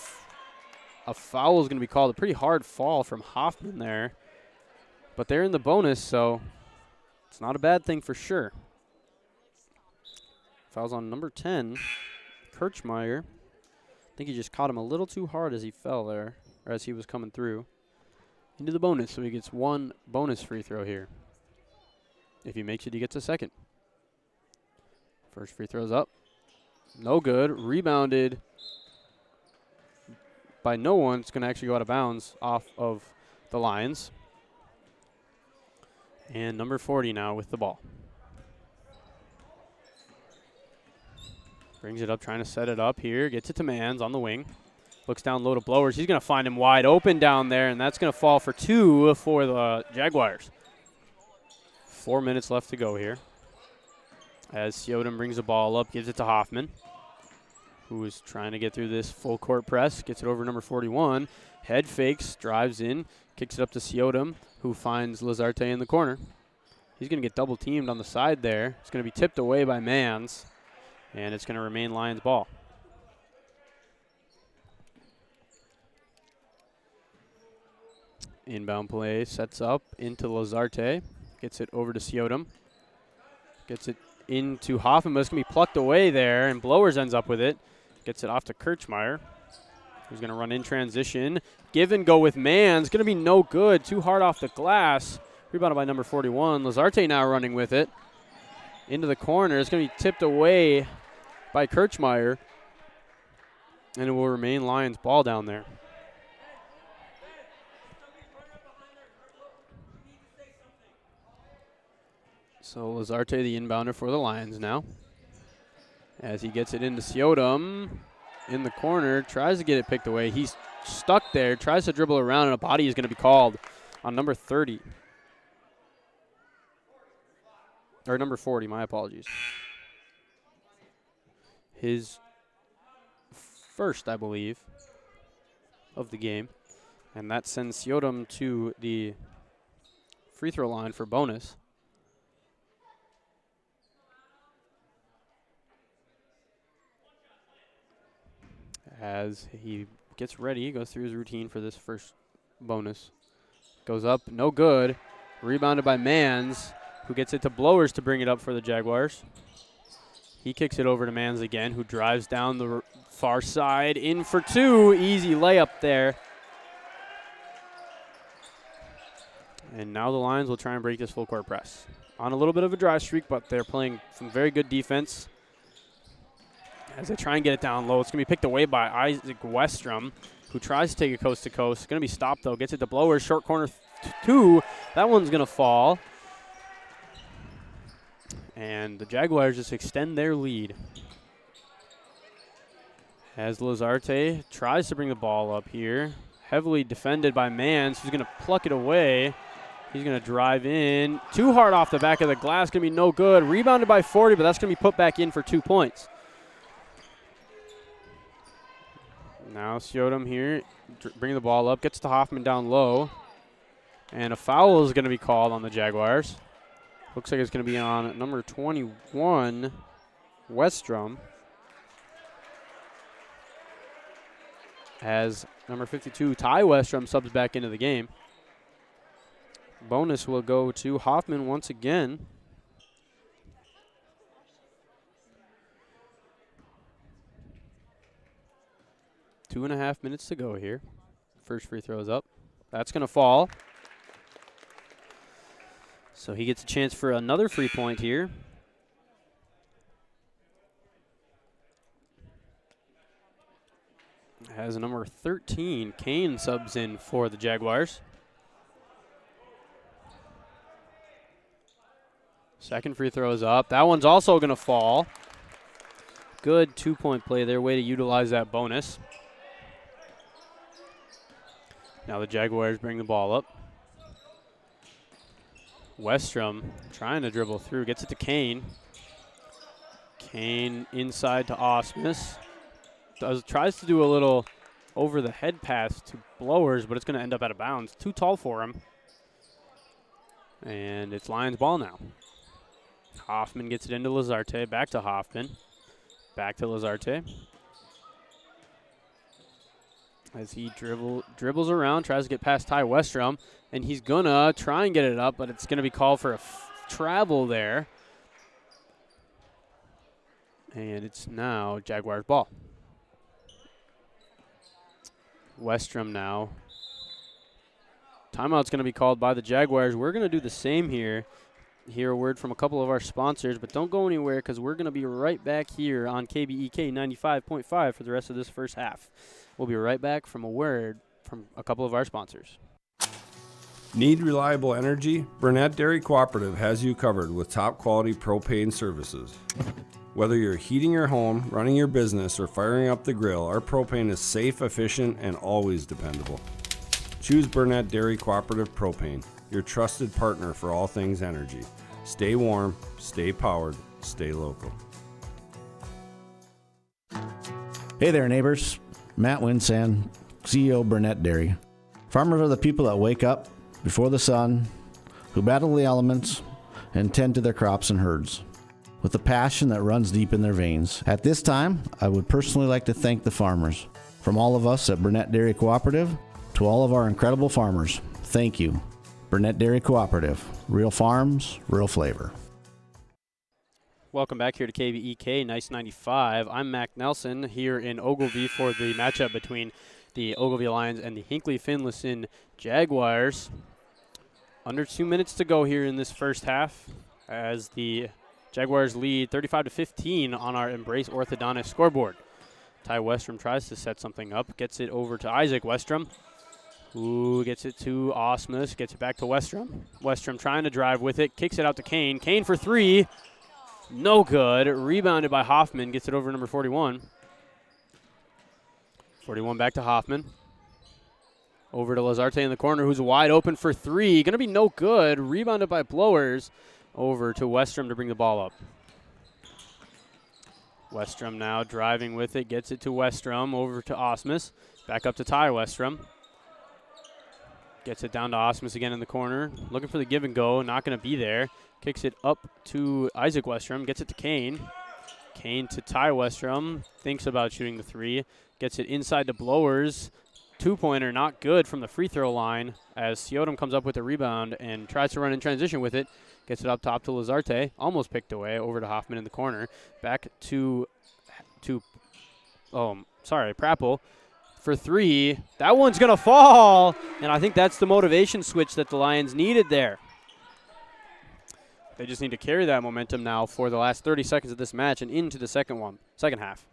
foul is going to be called. A pretty hard fall from Hoffman there. But they're in the bonus, so it's not a bad thing for sure. Foul's on number 10, Kirchmeier. I think he just caught him a little too hard as he fell there, or as he was coming through. into the bonus, so he gets one bonus free throw here. If he makes it, he gets a second. First free throw's up. No good. Rebounded by no one. It's going to actually go out of bounds off of the Lions. And number 40 now with the ball. Brings it up, trying to set it up here. Gets it to Mans on the wing. Looks down low to Blowers. He's going to find him wide open down there, and that's going to fall for 2 for the Jaguars. 4 minutes left to go here. As Siodom brings the ball up, gives it to Hoffman, who is trying to get through this full court press. Gets it over number 41. Head fakes, drives in, kicks it up to Siodom, who finds Lazarte in the corner. He's going to get double teamed on the side there. It's going to be tipped away by Mans, and it's going to remain Lions ball. Inbound play sets up into Lazarte. Gets it over to Siodom. Gets it into Hoffman, but it's going to be plucked away there, and Blowers ends up with it. Gets it off to Kirchmeier, who's going to run in transition. Give and go with Mans. Going to be no good. Too hard off the glass. Rebounded by number 41. Lazarte now running with it. Into the corner. It's going to be tipped away by Kirchmeier, and it will remain Lions ball down there. So Lazarte, the inbounder for the Lions now. As he gets it into Siodom in the corner, tries to get it picked away. He's stuck there, tries to dribble around, and a body is going to be called on number 30. Or number 40, my apologies. His first, I believe, of the game. And that sends Siodom to the free throw line for bonus. As he gets ready, goes through his routine for this first bonus. Goes up, no good. Rebounded by Mans, who gets it to Blowers to bring it up for the Jaguars. He kicks it over to Mans again, who drives down the far side, in for 2. Easy layup there. And now the Lions will try and break this full court press. On a little bit of a dry streak, but they're playing some very good defense. As they try and get it down low, it's going to be picked away by Isaac Westrom, who tries to take it coast to coast. It's going to be stopped, though. Gets it to Blowers, short corner 2. That one's going to fall. And the Jaguars just extend their lead. As Lazarte tries to bring the ball up here. Heavily defended by Mans, who's going to pluck it away. He's going to drive in. Too hard off the back of the glass. Going to be no good. Rebounded by 40, but that's going to be put back in for 2 points. Now Siodom here, bringing the ball up, gets to Hoffman down low. And a foul is going to be called on the Jaguars. Looks like it's going to be on number 21, Westrom. As number 52, Ty Westrom, subs back into the game. Bonus will go to Hoffman once again. Two and a half minutes to go here. First free throw is up. That's going to fall. So he gets a chance for another free point here. As number 13, Kane subs in for the Jaguars. Second free throw is up. That one's also going to fall. Good 2-point play there. Way to utilize that bonus. Now the Jaguars bring the ball up. Westrom trying to dribble through. Gets it to Kane. Kane inside to Osmus. Tries to do a little over-the-head pass to Blowers, but it's going to end up out of bounds. Too tall for him. And it's Lions ball now. Hoffman gets it into Lazarte. Back to Hoffman. Back to Lazarte. As he dribbles around, tries to get past Ty Westrom, and he's going to try and get it up, but it's going to be called for a travel there. And it's now Jaguars ball. Westrom now Timeout's going to be called by the Jaguars. We're going to do the same here. Hear a word from a couple of our sponsors, but don't go anywhere because we're going to be right back here on KBEK 95.5 for the rest of this first half. We'll be right back from a word from a couple of our sponsors. Need reliable energy? Burnett Dairy Cooperative has you covered with top quality propane services. Whether you're heating your home, running your business, or firing up the grill, our propane is safe, efficient, and always dependable. Choose Burnett Dairy Cooperative Propane, your trusted partner for all things energy. Stay warm, stay powered, stay local. Hey there, neighbors. Matt Winsand, CEO Burnett Dairy. Farmers are the people that wake up before the sun, who battle the elements, and tend to their crops and herds with a passion that runs deep in their veins. At this time, I would personally like to thank the farmers. From all of us at Burnett Dairy Cooperative to all of our incredible farmers, thank you. Burnett Dairy Cooperative. Real farms, real flavor. Welcome back here to KBEK, Nice 95. I'm Mac Nelson here in Ogilvie for the matchup between the Ogilvie Lions and the Hinckley-Finlayson Jaguars. Under 2 minutes to go here in this first half as the Jaguars lead 35-15 on our Embrace Orthodontics scoreboard. Ty Westrom tries to set something up, gets it over to Isaac Westrom, who gets it to Osmus, gets it back to Westrom. Westrom trying to drive with it, kicks it out to Kane. Kane for three. No good. Rebounded by Hoffman. Gets it over number 41. 41 back to Hoffman. Over to Lazarte in the corner, who's wide open for three. Going to be no good. Rebounded by Blowers. Over to Westrom to bring the ball up. Westrom now driving with it. Gets it to Westrom. Over to Osmus. Back up to Ty Westrom. Gets it down to Osmus again in the corner. Looking for the give and go. Not going to be there. Kicks it up to Isaac Westrom. Gets it to Kane. Kane to Ty Westrom. Thinks about shooting the three. Gets it inside to Blowers. Two-pointer not good from the free throw line as Ciodum comes up with a rebound and tries to run in transition with it. Gets it up top to Lazarte. Almost picked away. Over to Hoffman in the corner. Back to Prappel. For three. That one's going to fall. And I think that's the motivation switch that the Lions needed there. They just need to carry that momentum now for the last 30 seconds of this match and into the second half.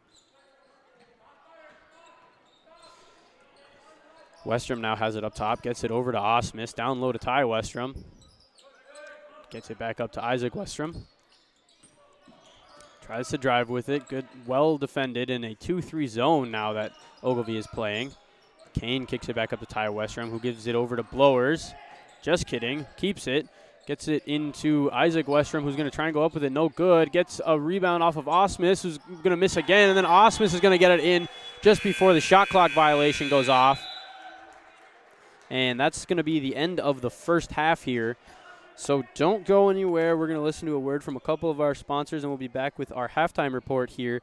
Westrom now has it up top. Gets it over to Osmus. Down low to Ty Westrom. Gets it back up to Isaac Westrom. Tries to drive with it. Good, well defended in a 2-3 zone now that Ogilvie is playing. Kane kicks it back up to Ty Westrom, who gives it over to Blowers. Just kidding. Keeps it. Gets it into Isaac Westrom, who's going to try and go up with it. No good. Gets a rebound off of Osmus, who's going to miss again. And then Osmus is going to get it in just before the shot clock violation goes off. And that's going to be the end of the first half here. So don't go anywhere. We're going to listen to a word from a couple of our sponsors, and we'll be back with our halftime report here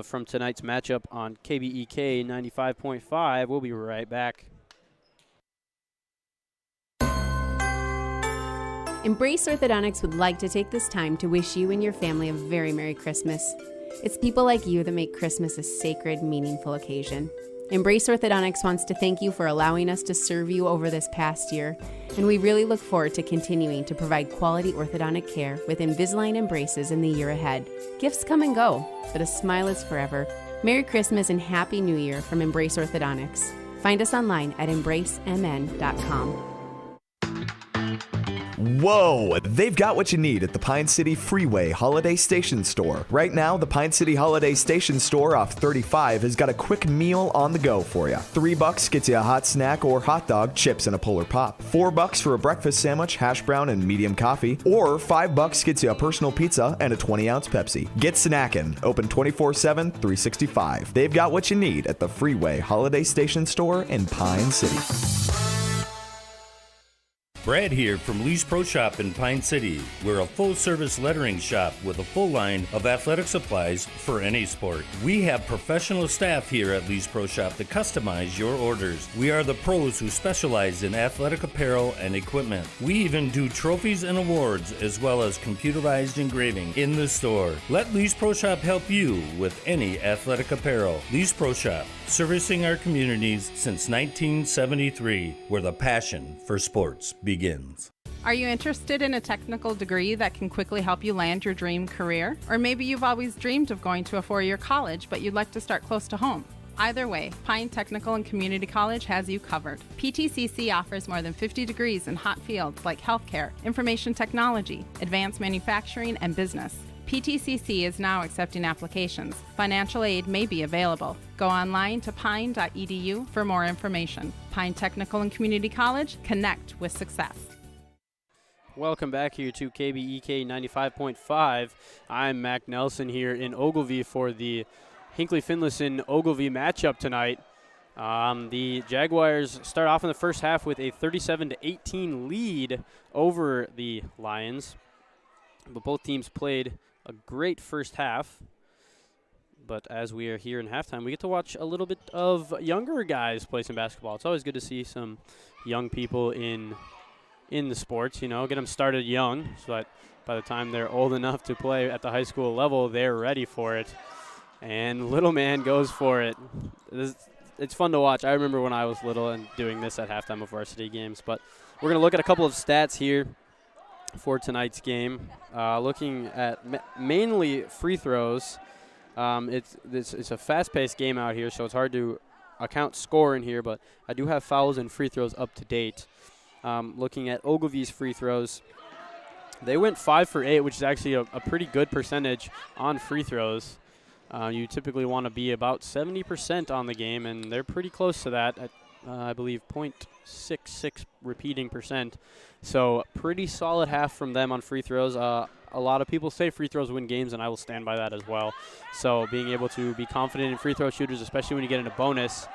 from tonight's matchup on KBEK 95.5. We'll be right back. Embrace Orthodontics would like to take this time to wish you and your family a very Merry Christmas. It's people like you that make Christmas a sacred, meaningful occasion. Embrace Orthodontics wants to thank you for allowing us to serve you over this past year, and we really look forward to continuing to provide quality orthodontic care with Invisalign and braces in the year ahead. Gifts come and go, but a smile is forever. Merry Christmas and Happy New Year from Embrace Orthodontics. Find us online at embracemn.com. Whoa! They've got what you need at the Pine City Freeway Holiday Station Store. Right now, the Pine City Holiday Station Store off 35 has got a quick meal on the go for you. $3 gets you a hot snack or hot dog, chips, and a Polar Pop. $4 for a breakfast sandwich, hash brown, and medium coffee. Or $5 gets you a personal pizza and a 20-ounce Pepsi. Get snacking. Open 24/7, 365. They've got what you need at the Freeway Holiday Station Store in Pine City. Brad here from Lee's Pro Shop in Pine City. We're a full-service lettering shop with a full line of athletic supplies for any sport. We have professional staff here at Lee's Pro Shop to customize your orders. We are the pros who specialize in athletic apparel and equipment. We even do trophies and awards as well as computerized engraving in the store. Let Lee's Pro Shop help you with any athletic apparel. Lee's Pro Shop, servicing our communities since 1973, where the passion for sports begins. Are you interested in a technical degree that can quickly help you land your dream career? Or maybe you've always dreamed of going to a four-year college, but you'd like to start close to home. Either way, Pine Technical and Community College has you covered. PTCC offers more than 50 degrees in hot fields like healthcare, information technology, advanced manufacturing, and business. PTCC is now accepting applications. Financial aid may be available. Go online to pine.edu for more information. Pine Technical and Community College, connect with success. Welcome back here to KBEK 95.5. I'm Mac Nelson here in Ogilvie for the Hinckley-Finlayson Ogilvie matchup tonight. The Jaguars start off in the first half with a 37-18 lead over the Lions. But both teams played a great first half. But as we are here in halftime, we get to watch a little bit of younger guys play some basketball. It's always good to see some young people in the sports, get them started young so that by the time they're old enough to play at the high school level, they're ready for it. And little man goes for it. It's fun to watch. I remember when I was little and doing this at halftime of varsity games. But we're going to look at a couple of stats here for tonight's game. Looking at mainly free throws. It's a fast-paced game out here, so it's hard to account score in here. But I do have fouls and free throws up to date. Looking at Ogilvie's free throws, they went 5 for 8, which is actually a pretty good percentage on free throws. You typically want to be about 70% on the game, and they're pretty close to that at, I believe, .66 repeating percent. So pretty solid half from them on free throws. A lot of people say free throws win games, and I will stand by that as well. So being able to be confident in free throw shooters, especially when you get into bonus,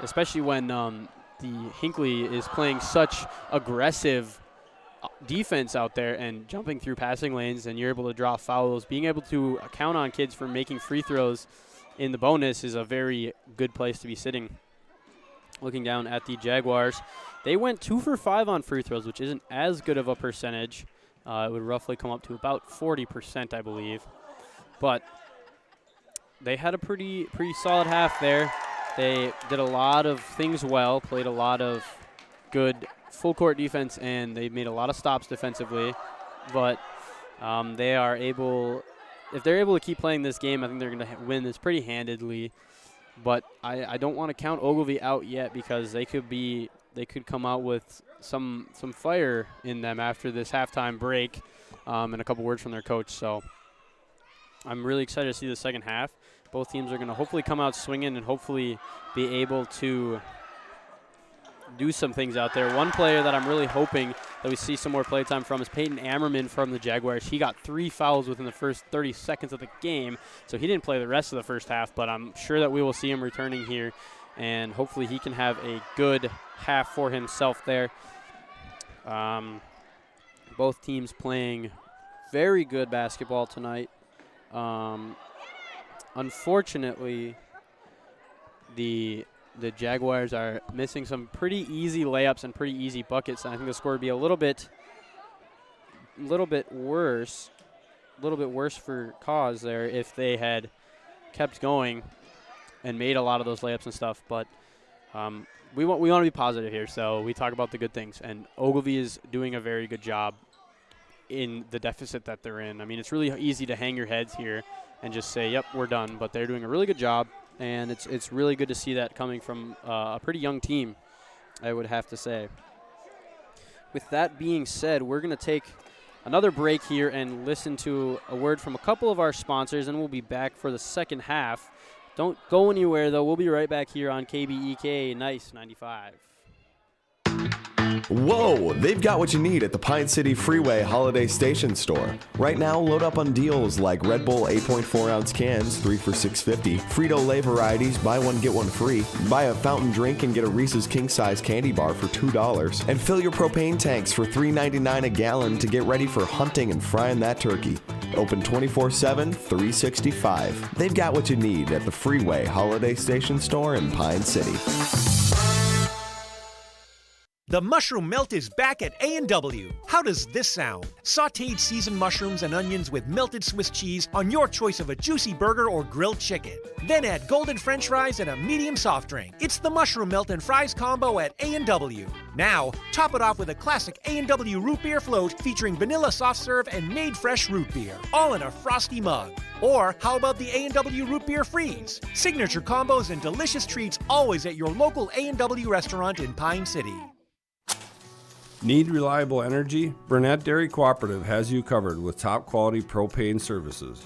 especially when the Hinckley is playing such aggressive defense out there and jumping through passing lanes, and you're able to draw fouls. Being able to count on kids for making free throws in the bonus is a very good place to be sitting. Looking down at the Jaguars, they went 2 for 5 on free throws, which isn't as good of a percentage. It would roughly come up to about 40%, I believe. But they had a pretty solid half there. They did a lot of things well, played a lot of good full court defense, and they made a lot of stops defensively. But they are able, if they're able to keep playing this game, I think they're going to win this pretty handedly. But I don't want to count Ogilvie out yet, because they could come out with some fire in them after this halftime break, and a couple words from their coach. So I'm really excited to see the second half. Both teams are going to hopefully come out swinging and hopefully be able to do some things out there. One player that I'm really hoping that we see some more playtime from is Peyton Ammerman from the Jaguars. He got 3 fouls within the first 30 seconds of the game, so he didn't play the rest of the first half, but I'm sure that we will see him returning here, and hopefully he can have a good half for himself there. Both teams playing very good basketball tonight. Unfortunately, the Jaguars are missing some pretty easy layups and pretty easy buckets, and I think the score would be a little bit worse for cause there if they had kept going and made a lot of those layups and stuff. But we want to be positive here, so we talk about the good things, and Ogilvie is doing a very good job in the deficit that they're in. I mean, it's really easy to hang your heads here and just say, yep, we're done, but they're doing a really good job, and it's really good to see that coming from a pretty young team, I would have to say. With that being said, we're going to take another break here and listen to a word from a couple of our sponsors, and we'll be back for the second half. Don't go anywhere, though. We'll be right back here on KBEK Nice 95. Whoa, they've got what you need at the Pine City Freeway Holiday Station store. Right now, load up on deals like Red Bull 8.4 ounce cans, 3 for $6.50, Frito-Lay varieties, buy one get one free, buy a fountain drink and get a Reese's King Size candy bar for $2, and fill your propane tanks for $3.99 a gallon to get ready for hunting and frying that turkey. Open 24/7, 365. They've got what you need at the Freeway Holiday Station store in Pine City. The mushroom melt is back at A&W. How does this sound? Sautéed seasoned mushrooms and onions with melted Swiss cheese on your choice of a juicy burger or grilled chicken. Then add golden French fries and a medium soft drink. It's the mushroom melt and fries combo at A&W. Now, top it off with a classic A&W root beer float featuring vanilla soft serve and made fresh root beer, all in a frosty mug. Or how about the A&W root beer freeze? Signature combos and delicious treats always at your local A&W restaurant in Pine City. Need reliable energy? Burnett Dairy Cooperative has you covered with top quality propane services.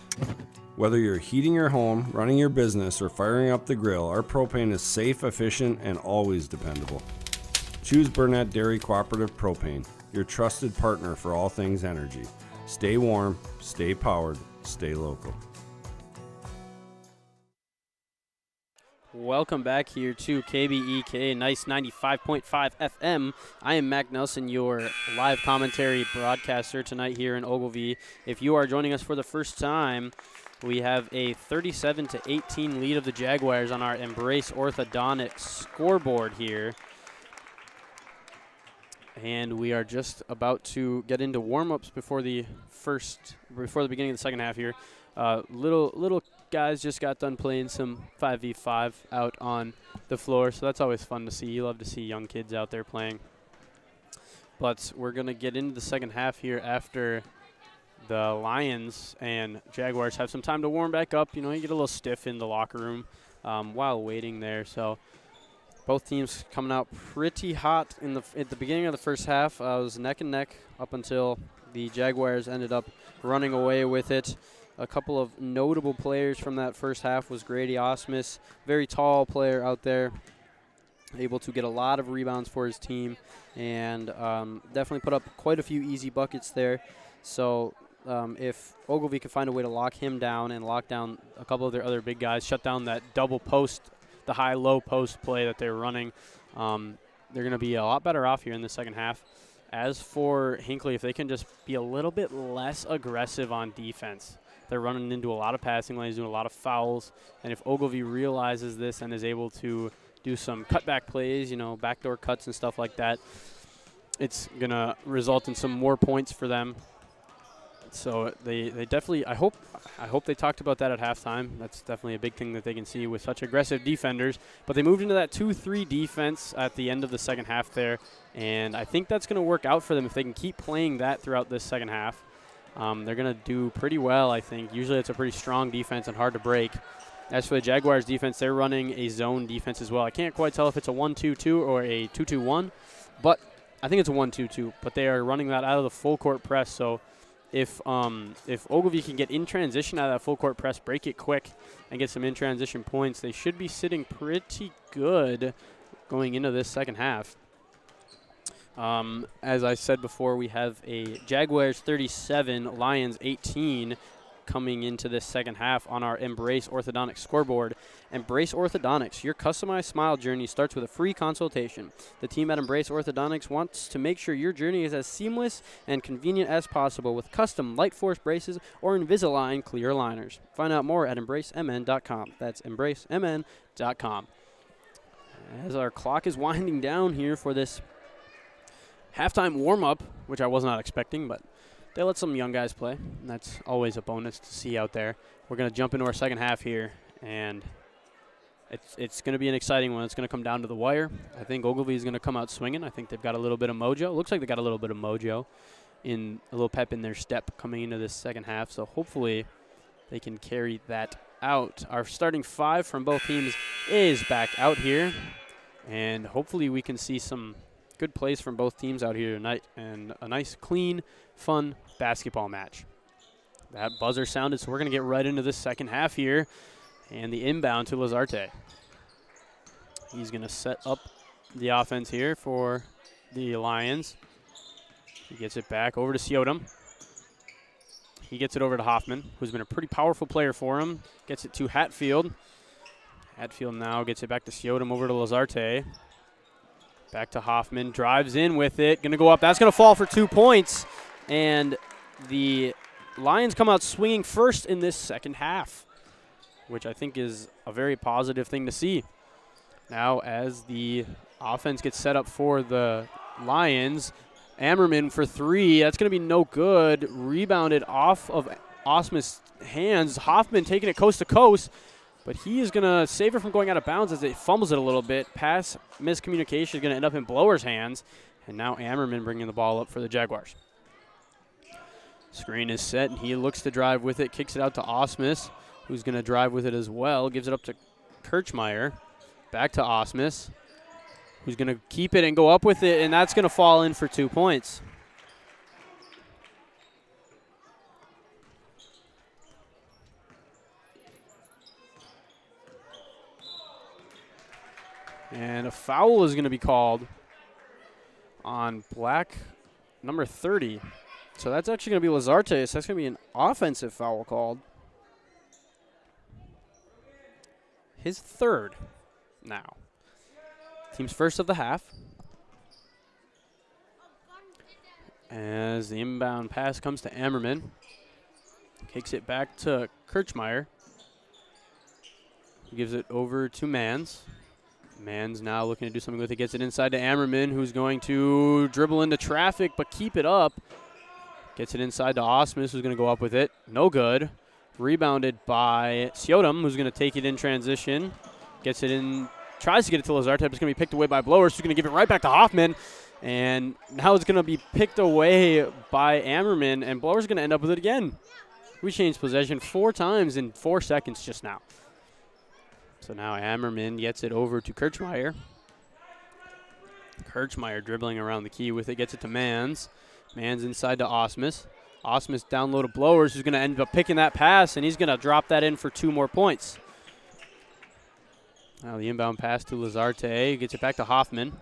Whether you're heating your home, running your business, or firing up the grill, our propane is safe, efficient, and always dependable. Choose Burnett Dairy Cooperative Propane, your trusted partner for all things energy. Stay warm, stay powered, stay local. Welcome back here to KBEK, nice 95.5 FM. I am Mac Nelson, your live commentary broadcaster tonight here in Ogilvie. If you are joining us for the first time, we have a 37-18 lead of the Jaguars on our Embrace Orthodontics scoreboard here. And we are just about to get into warm-ups before the beginning of the second half here. Little guys just got done playing some 5v5 out on the floor, so that's always fun to see. You love to see young kids out there playing. But we're going to get into the second half here after the Lions and Jaguars have some time to warm back up. You know, you get a little stiff in the locker room while waiting there. So both teams coming out pretty hot at the beginning of the first half. It was neck and neck up until the Jaguars ended up running away with it. A couple of notable players from that first half was Grady Osmus, very tall player out there, able to get a lot of rebounds for his team, and definitely put up quite a few easy buckets there. So if Ogilvie could find a way to lock him down and lock down a couple of their other big guys, shut down that double post, the high-low post play that they were running, they're going to be a lot better off here in the second half. As for Hinckley, if they can just be a little bit less aggressive on defense, they're running into a lot of passing lanes, doing a lot of fouls. And if Ogilvie realizes this and is able to do some cutback plays, you know, backdoor cuts and stuff like that, it's going to result in some more points for them. So they definitely, I hope they talked about that at halftime. That's definitely a big thing that they can see with such aggressive defenders. But they moved into that 2-3 defense at the end of the second half there. And I think that's going to work out for them if they can keep playing that throughout this second half. They're going to do pretty well, I think. Usually it's a pretty strong defense and hard to break. As for the Jaguars defense, they're running a zone defense as well. I can't quite tell if it's a 1-2-2 or a 2-2-1, but I think it's a 1-2-2. But they are running that out of the full court press. So if Ogilvie can get in transition out of that full court press, break it quick, and get some in transition points, they should be sitting pretty good going into this second half. As I said before, we have a Jaguars 37, Lions 18 coming into this second half on our Embrace Orthodontics scoreboard. Embrace Orthodontics, your customized smile journey starts with a free consultation. The team at Embrace Orthodontics wants to make sure your journey is as seamless and convenient as possible with custom Light Force braces or Invisalign clear aligners. Find out more at embracemn.com. That's embracemn.com. As our clock is winding down here for this halftime warm-up, which I was not expecting, but they let some young guys play, and that's always a bonus to see out there. We're going to jump into our second half here, and it's going to be an exciting one. It's going to come down to the wire. I think Ogilvie is going to come out swinging. I think they've got a little bit of mojo. It looks like they got a little bit of mojo, in a little pep in their step coming into this second half, so hopefully they can carry that out. Our starting five from both teams is back out here, and hopefully we can see some good plays from both teams out here tonight and a nice, clean, fun basketball match. That buzzer sounded, so we're going to get right into this second half here. And the inbound to Lazarte. He's going to set up the offense here for the Lions. He gets it back over to Siotum. He gets it over to Hoffman, who's been a pretty powerful player for him. Gets it to Hatfield. Hatfield now gets it back to Siotum, over to Lazarte. Back to Hoffman, drives in with it, going to go up. That's going to fall for 2 points. And the Lions come out swinging first in this second half, which I think is a very positive thing to see. Now as the offense gets set up for the Lions. Ammerman for three. That's going to be no good. Rebounded off of Osmus' hands. Hoffman taking it coast to coast, but he is going to save it from going out of bounds as it fumbles it a little bit. Pass miscommunication is going to end up in Blower's hands, and now Ammerman bringing the ball up for the Jaguars. Screen is set, and he looks to drive with it, kicks it out to Osmus, who's going to drive with it as well, gives it up to Kirchmeier. Back to Osmus, who's going to keep it and go up with it, and that's going to fall in for 2 points. And a foul is going to be called on black number 30. So that's actually going to be Lazarte, so that's going to be an offensive foul called. His third now. Team's first of the half. As the inbound pass comes to Ammerman. Kicks it back to Kirchmeier. Gives it over to Mans. Mans now looking to do something with it. Gets it inside to Ammerman, who's going to dribble into traffic but keep it up. Gets it inside to Osmus, who's going to go up with it. No good. Rebounded by Siodom, who's going to take it in transition. Gets it in, tries to get it to Lazarte, but it's going to be picked away by Blowers, who's going to give it right back to Hoffman. And now it's going to be picked away by Ammerman, and Blowers going to end up with it again. We changed possession 4 times in 4 seconds just now. So now Ammerman gets it over to Kirchmeier. Kirchmeier dribbling around the key with it, gets it to Mans. Mans inside to Osmus. Osmus down low to Blowers, who's going to end up picking that pass, and he's going to drop that in for 2 more points. Now the inbound pass to Lazarte. Gets it back to Hoffman,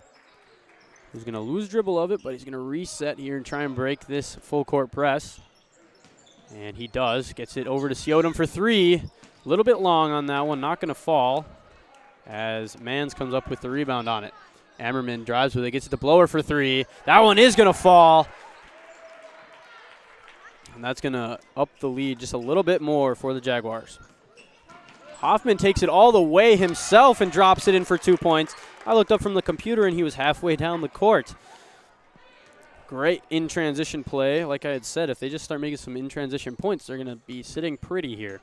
who's going to lose dribble of it, but he's going to reset here and try and break this full court press. And he does. Gets it over to Siodom for 3. A little bit long on that one, not going to fall as Mans comes up with the rebound on it. Ammerman drives with it, gets it to Blower for 3. That one is going to fall. And that's going to up the lead just a little bit more for the Jaguars. Hoffman takes it all the way himself and drops it in for 2 points. I looked up from the computer and he was halfway down the court. Great in-transition play. Like I had said, if they just start making some in-transition points, they're going to be sitting pretty here.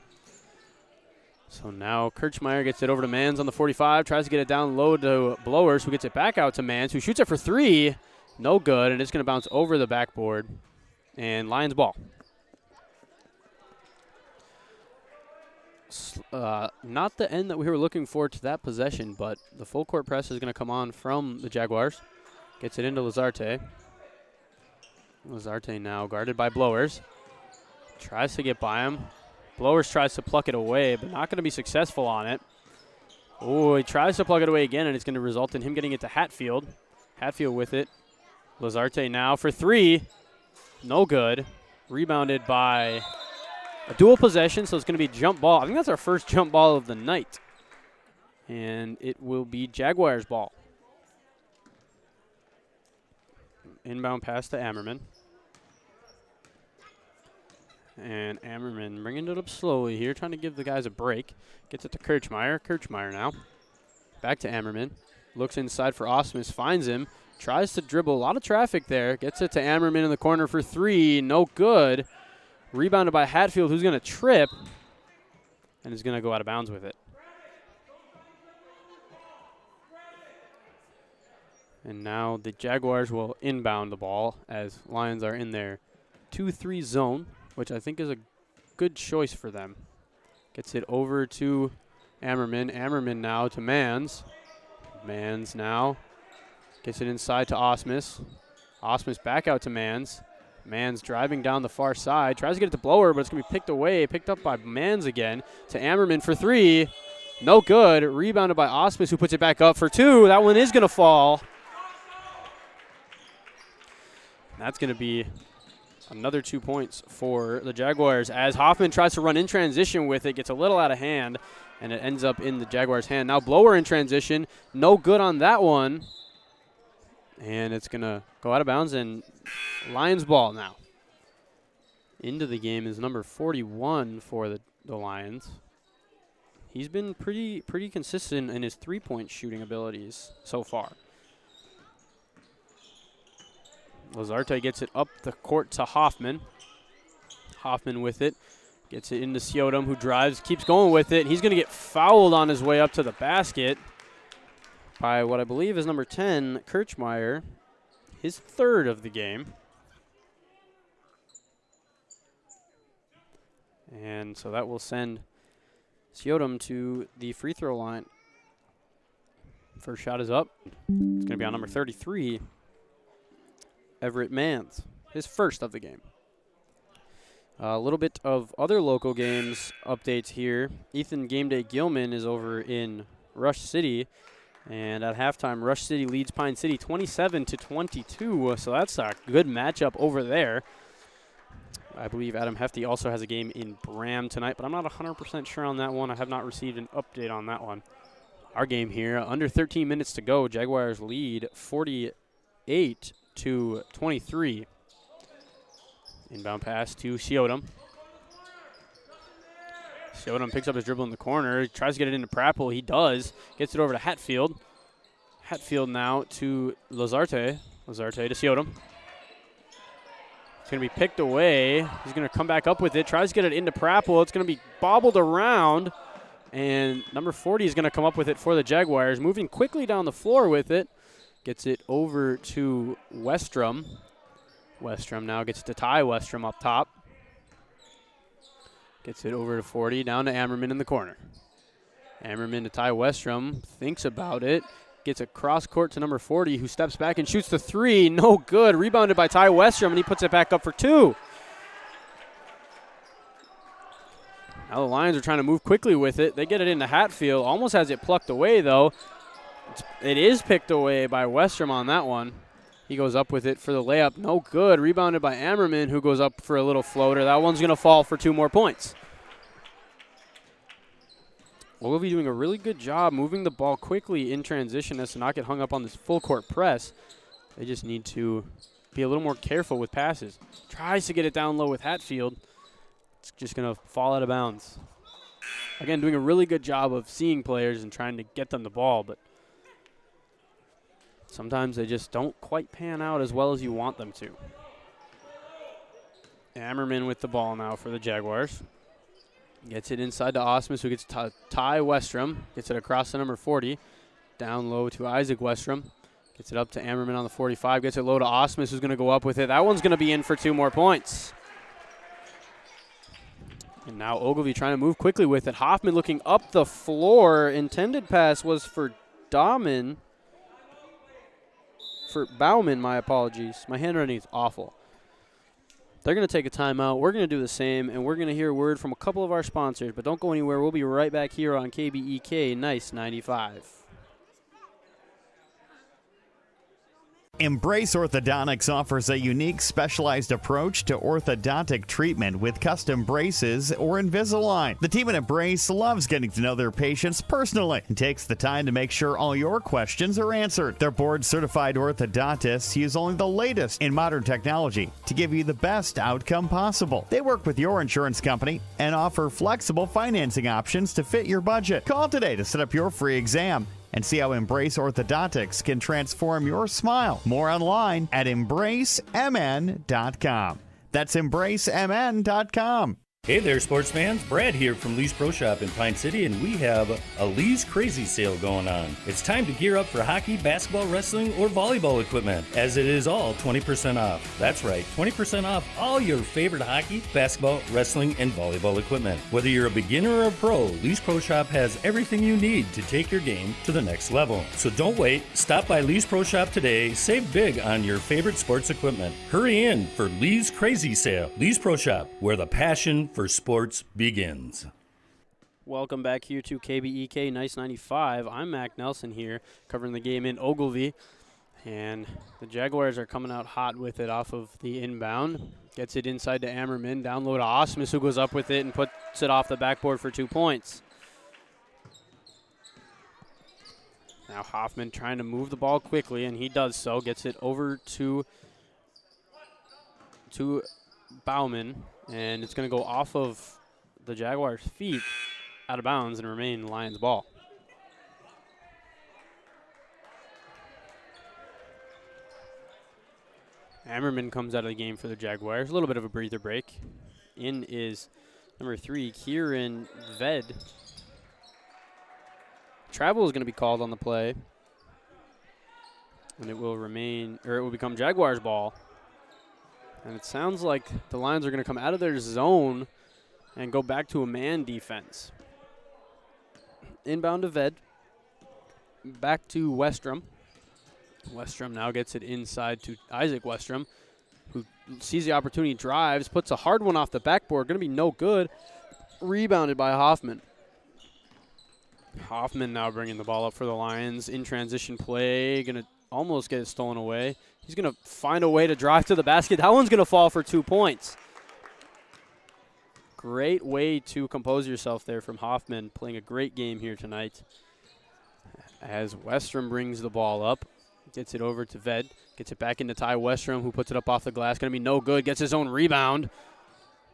So now Kirchmeier gets it over to Mans on the 45, tries to get it down low to Blowers, who gets it back out to Mans, who shoots it for 3. No good, and it's going to bounce over the backboard. And Lions ball. Not the end that we were looking for to that possession, but the full court press is going to come on from the Jaguars. Gets it into Lazarte. Lazarte now guarded by Blowers. Tries to get by him. Blowers tries to pluck it away, but not going to be successful on it. Oh, he tries to plug it away again, and it's going to result in him getting it to Hatfield. Hatfield with it. Lazarte now for 3. No good. Rebounded by a dual possession, so it's going to be jump ball. I think that's our first jump ball of the night. And it will be Jaguars ball. Inbound pass to Ammerman. And Ammerman bringing it up slowly here, trying to give the guys a break. Gets it to Kirchmeier. Kirchmeier now. Back to Ammerman. Looks inside for Osmus. Finds him. Tries to dribble. A lot of traffic there. Gets it to Ammerman in the corner for 3. No good. Rebounded by Hatfield, who's going to trip. And is going to go out of bounds with it. And now the Jaguars will inbound the ball as Lions are in their 2-3 zone, which I think is a good choice for them. Gets it over to Ammerman. Ammerman now to Mans. Mans now gets it inside to Osmus. Osmus back out to Mans. Mans driving down the far side. Tries to get it to Blower, but it's going to be picked away. Picked up by Mans again to Ammerman for 3. No good. Rebounded by Osmus, who puts it back up for 2. That one is going to fall. That's going to be another 2 points for the Jaguars as Hoffman tries to run in transition with it, gets a little out of hand, and it ends up in the Jaguars' hand. Now Blower in transition, no good on that one. And it's going to go out of bounds, and Lions ball now. Into the game is number 41 for the Lions. He's been pretty consistent in his three-point shooting abilities so far. Lazarte gets it up the court to Hoffman. Hoffman with it. Gets it into Ciodum, who drives, keeps going with it. He's going to get fouled on his way up to the basket by what I believe is number 10, Kirchmeier, his third of the game. And so that will send Ciodum to the free throw line. First shot is up. It's going to be on number 33, Everett Mans, his first of the game. A little bit of other local games updates here. Ethan Gameday Gilman is over in Rush City, and at halftime, Rush City leads Pine City 27-22. So that's a good matchup over there. I believe Adam Hefty also has a game in Bram tonight, but I'm not 100% sure on that one. I have not received an update on that one. Our game here, under 13 minutes to go. Jaguars lead 48-23. Inbound pass to Ciodum. Ciodum picks up his dribble in the corner. He tries to get it into Prappel. He does. Gets it over to Hatfield. Hatfield now to Lazarte. Lazarte to Ciodum. It's going to be picked away. He's going to come back up with it. Tries to get it into Prappel. It's going to be bobbled around. And number 40 is going to come up with it for the Jaguars. Moving quickly down the floor with it. Gets it over to Westrom. Westrom now gets to Ty Westrom up top. Gets it over to 40, down to Ammerman in the corner. Ammerman to Ty Westrom, thinks about it. Gets a cross court to number 40, who steps back and shoots the three. No good. Rebounded by Ty Westrom, and he puts it back up for two. Now the Lions are trying to move quickly with it. They get it into Hatfield. Almost has it plucked away, though. It is picked away by Westrom on that one. He goes up with it for the layup. No good. Rebounded by Ammerman, who goes up for a little floater. That one's going to fall for 2 more points. Ogilvie doing a really good job moving the ball quickly in transition as to not get hung up on this full court press. They just need to be a little more careful with passes. Tries to get it down low with Hatfield. It's just going to fall out of bounds. Again, doing a really good job of seeing players and trying to get them the ball, but sometimes they just don't quite pan out as well as you want them to. Ammerman with the ball now for the Jaguars. Gets it inside to Osmus, who gets Ty Westrom. Gets it across to number 40. Down low to Isaac Westrom. Gets it up to Ammerman on the 45. Gets it low to Osmus, who's going to go up with it. That one's going to be in for 2 more points. And now Ogilvie trying to move quickly with it. Hoffman looking up the floor. Intended pass was for Bauman, my apologies. My handwriting is awful. They're going to take a timeout. We're going to do the same, and we're going to hear a word from a couple of our sponsors. But don't go anywhere. We'll be right back here on KBEK Nice 95. Embrace Orthodontics offers a unique specialized approach to orthodontic treatment with custom braces or Invisalign. The team at Embrace loves getting to know their patients personally and takes the time to make sure all your questions are answered. Their board-certified orthodontists use only the latest in modern technology to give you the best outcome possible. They work with your insurance company and offer flexible financing options to fit your budget. Call today to set up your free exam and see how Embrace Orthodontics can transform your smile. More online at embracemn.com. That's embracemn.com. Hey there, sports fans. Brad here from Lee's Pro Shop in Pine City, and we have a Lee's Crazy Sale going on. It's time to gear up for hockey, basketball, wrestling, or volleyball equipment, as it is all 20% off. That's right, 20% off all your favorite hockey, basketball, wrestling, and volleyball equipment. Whether you're a beginner or a pro, Lee's Pro Shop has everything you need to take your game to the next level. So don't wait. Stop by Lee's Pro Shop today. Save big on your favorite sports equipment. Hurry in for Lee's Crazy Sale. Lee's Pro Shop, where the passion for sports begins. Welcome back here to KBEK Nice 95. I'm Mac Nelson here covering the game in Ogilvie. And the Jaguars are coming out hot with it off of the inbound. Gets it inside to Ammerman. Down low to Osmus, who goes up with it and puts it off the backboard for 2 points. Now Hoffman trying to move the ball quickly, and he does so. Gets it over to Bauman. And it's going to go off of the Jaguars' feet out of bounds and remain Lions ball. Hammerman comes out of the game for the Jaguars. A little bit of a breather break. In is number 3, Kieran Ved. Travel is going to be called on the play. And it will remain, or it will become Jaguars ball. And it sounds like the Lions are going to come out of their zone and go back to a man defense. Inbound to Ved. Back to Westrom. Westrom now gets it inside to Isaac Westrom, who sees the opportunity, drives, puts a hard one off the backboard. Going to be no good. Rebounded by Hoffman. Hoffman now bringing the ball up for the Lions. In transition play, going to almost get it stolen away. He's going to find a way to drive to the basket. That one's going to fall for 2 points. Great way to compose yourself there from Hoffman, playing a great game here tonight. As Westrom brings the ball up, gets it over to Ved, gets it back into Ty Westrom, who puts it up off the glass. Going to be no good. Gets his own rebound.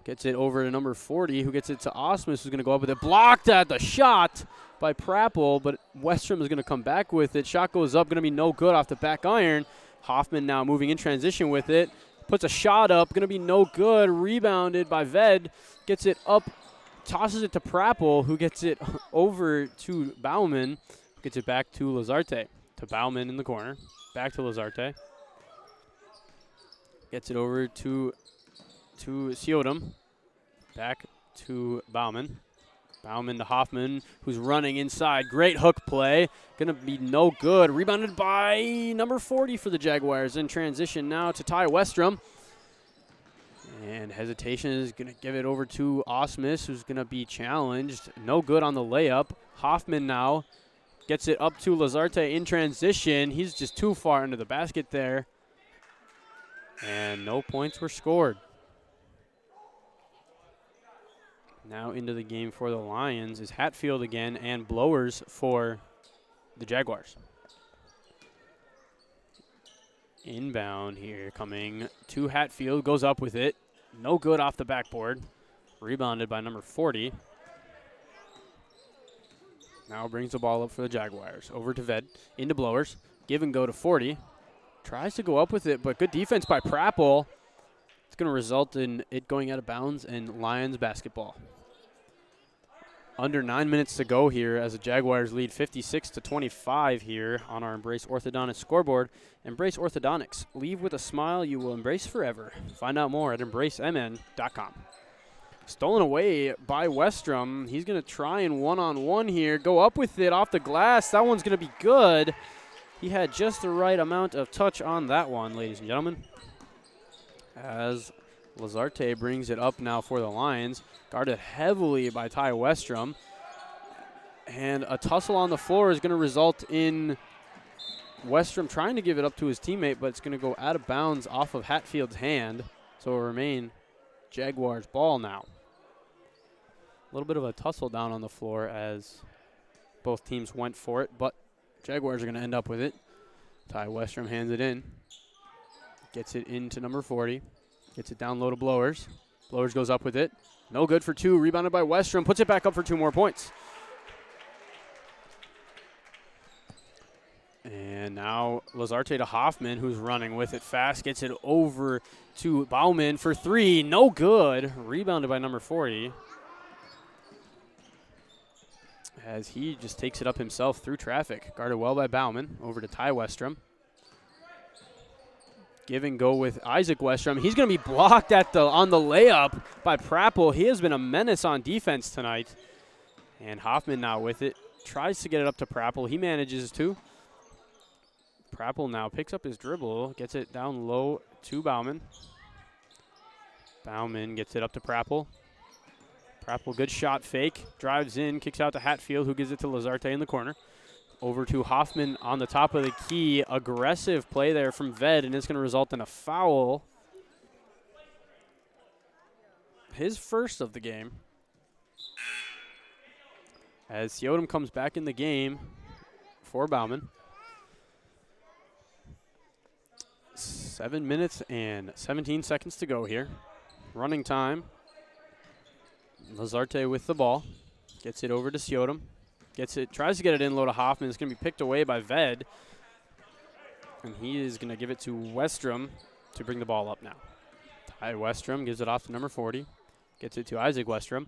Gets it over to number 40, who gets it to Osmus, who's going to go up with it. Blocked at the shot by Prappel, but Westrom is going to come back with it. Shot goes up, going to be no good off the back iron. Hoffman now moving in transition with it. Puts a shot up, going to be no good. Rebounded by Ved. Gets it up, tosses it to Prappel, who gets it over to Bauman. Gets it back to Lazarte. To Bauman in the corner. Back to Lazarte. Gets it over to Siodom. Back to Bauman. Bauman to Hoffman, who's running inside. Great hook play. Going to be no good. Rebounded by number 40 for the Jaguars. In transition now to Ty Westrom. And hesitation is going to give it over to Osmus, who's going to be challenged. No good on the layup. Hoffman now gets it up to Lazarte in transition. He's just too far into the basket there. And no points were scored. Now into the game for the Lions is Hatfield again and Blowers for the Jaguars. Inbound here coming to Hatfield. Goes up with it. No good off the backboard. Rebounded by number 40. Now brings the ball up for the Jaguars. Over to Ved. Into Blowers. Give and go to 40. Tries to go up with it, but good defense by Prappel. It's going to result in it going out of bounds and Lions basketball. Under 9 minutes to go here as the Jaguars lead 56-25 here on our Embrace Orthodontics scoreboard. Embrace Orthodontics. Leave with a smile you will embrace forever. Find out more at embracemn.com. Stolen away by Westrom. He's going to try and one-on-one here. Go up with it off the glass. That one's going to be good. He had just the right amount of touch on that one, ladies and gentlemen. As Lazarte brings it up now for the Lions. Guarded heavily by Ty Westrom. And a tussle on the floor is going to result in Westrom trying to give it up to his teammate, but it's going to go out of bounds off of Hatfield's hand. So it will remain Jaguars ball now. A little bit of a tussle down on the floor as both teams went for it, but Jaguars are going to end up with it. Ty Westrom hands it in. Gets it into number 40. Gets it down low to Blowers. Blowers goes up with it. No good for 2. Rebounded by Westrom. Puts it back up for 2 more points. And now Lazarte to Hoffman, who's running with it fast. Gets it over to Bauman for 3. No good. Rebounded by number 40. As he just takes it up himself through traffic. Guarded well by Bauman. Over to Ty Westrom. Give and go with Isaac Westrom. He's going to be blocked on the layup by Prappel. He has been a menace on defense tonight. And Hoffman now with it. Tries to get it up to Prappel. He manages to. Prappel now picks up his dribble. Gets it down low to Bauman. Bauman gets it up to Prappel. Prappel, good shot fake. Drives in, kicks out to Hatfield, who gives it to Lazarte in the corner. Over to Hoffman on the top of the key. Aggressive play there from Ved, and it's going to result in a foul. His first of the game. As Siodom comes back in the game for Bauman. 7 minutes and 17 seconds to go here. Running time. Lazarte with the ball. Gets it over to Siodom. Gets it, tries to get it in low to Hoffman. It's going to be picked away by Ved. And he is going to give it to Westrom. to bring the ball up now. Ty Westrom gives it off to number 40. Gets it to Isaac Westrom.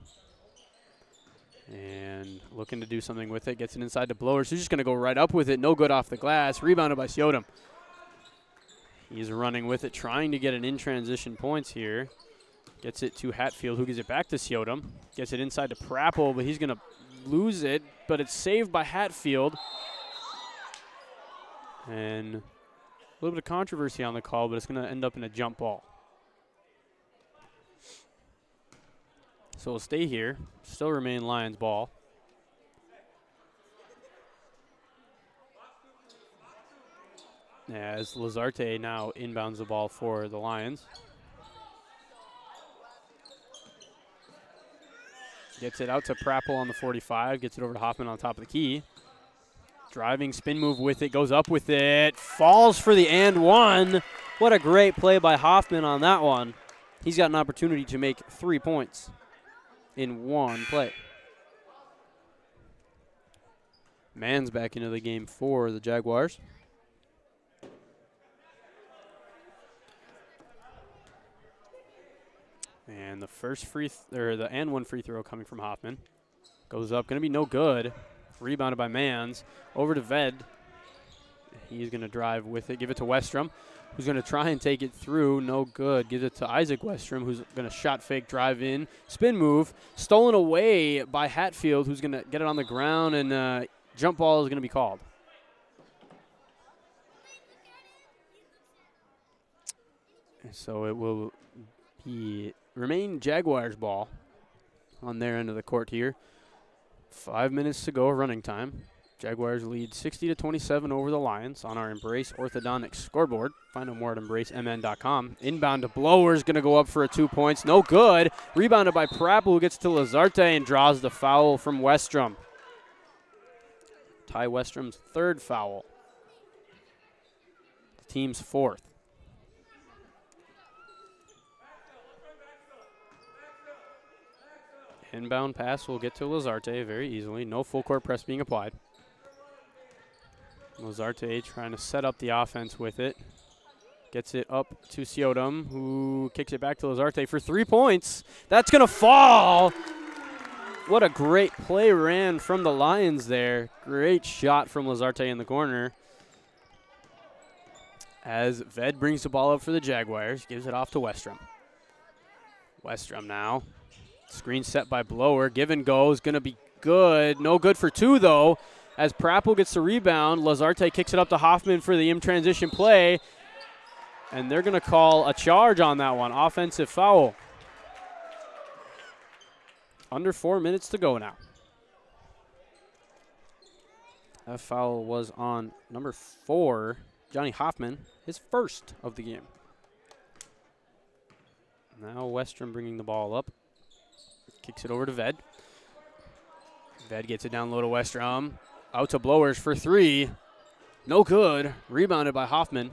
And looking to do something with it. Gets it inside to Blowers. He's just going to go right up with it. No good off the glass. Rebounded by Siodom. He's running with it, trying to get an in-transition points here. Gets it to Hatfield, who gives it back to Siodom. Gets it inside to Prapple, but he's going to lose it. But it's saved by Hatfield. And a little bit of controversy on the call, but it's going to end up in a jump ball. So we'll stay here. Still remain Lions ball. As Lazarte now inbounds the ball for the Lions. Gets it out to Prapple on the 45. Gets it over to Hoffman on top of the key. Driving spin move with it. Goes up with it. Falls for the and one. What a great play by Hoffman on that one. He's got an opportunity to make 3 points in one play. Mann's back into the game for the Jaguars. And the first the and one free throw coming from Hoffman. Goes up, going to be no good. Rebounded by Mans. Over to Ved. He's going to drive with it, give it to Westrom, who's going to try and take it through. No good. Gives it to Isaac Westrom, who's going to shot fake, drive in, spin move. Stolen away by Hatfield, who's going to get it on the ground, and jump ball is going to be called. So it will remain Jaguars ball on their end of the court here. 5 minutes to go, running time. Jaguars lead 60-27 over the Lions on our Embrace Orthodontics scoreboard. Find out more at embracemn.com. Inbound to Blowers, going to go up for 2 points. No good. Rebounded by Prapple, who gets to Lazarte and draws the foul from Westrom. Ty Westrom's third foul. The team's fourth. Inbound pass will get to Lazarte very easily. No full court press being applied. Lazarte trying to set up the offense with it. Gets it up to Siodom, who kicks it back to Lazarte for 3 points. That's going to fall. What a great play ran from the Lions there. Great shot from Lazarte in the corner. As Ved brings the ball up for the Jaguars, gives it off to Westrom. Westrom now. Screen set by Blower. Give and go is going to be good. No good for 2, though. As Prapple gets the rebound, Lazarte kicks it up to Hoffman for the in-transition play. And they're going to call a charge on that one. Offensive foul. Under 4 minutes to go now. That foul was on number 4, Johnny Hoffman, his first of the game. Now Westrom bringing the ball up. Kicks it over to Ved. Ved gets it down low to Westrom. Out to Blowers for 3. No good. Rebounded by Hoffman.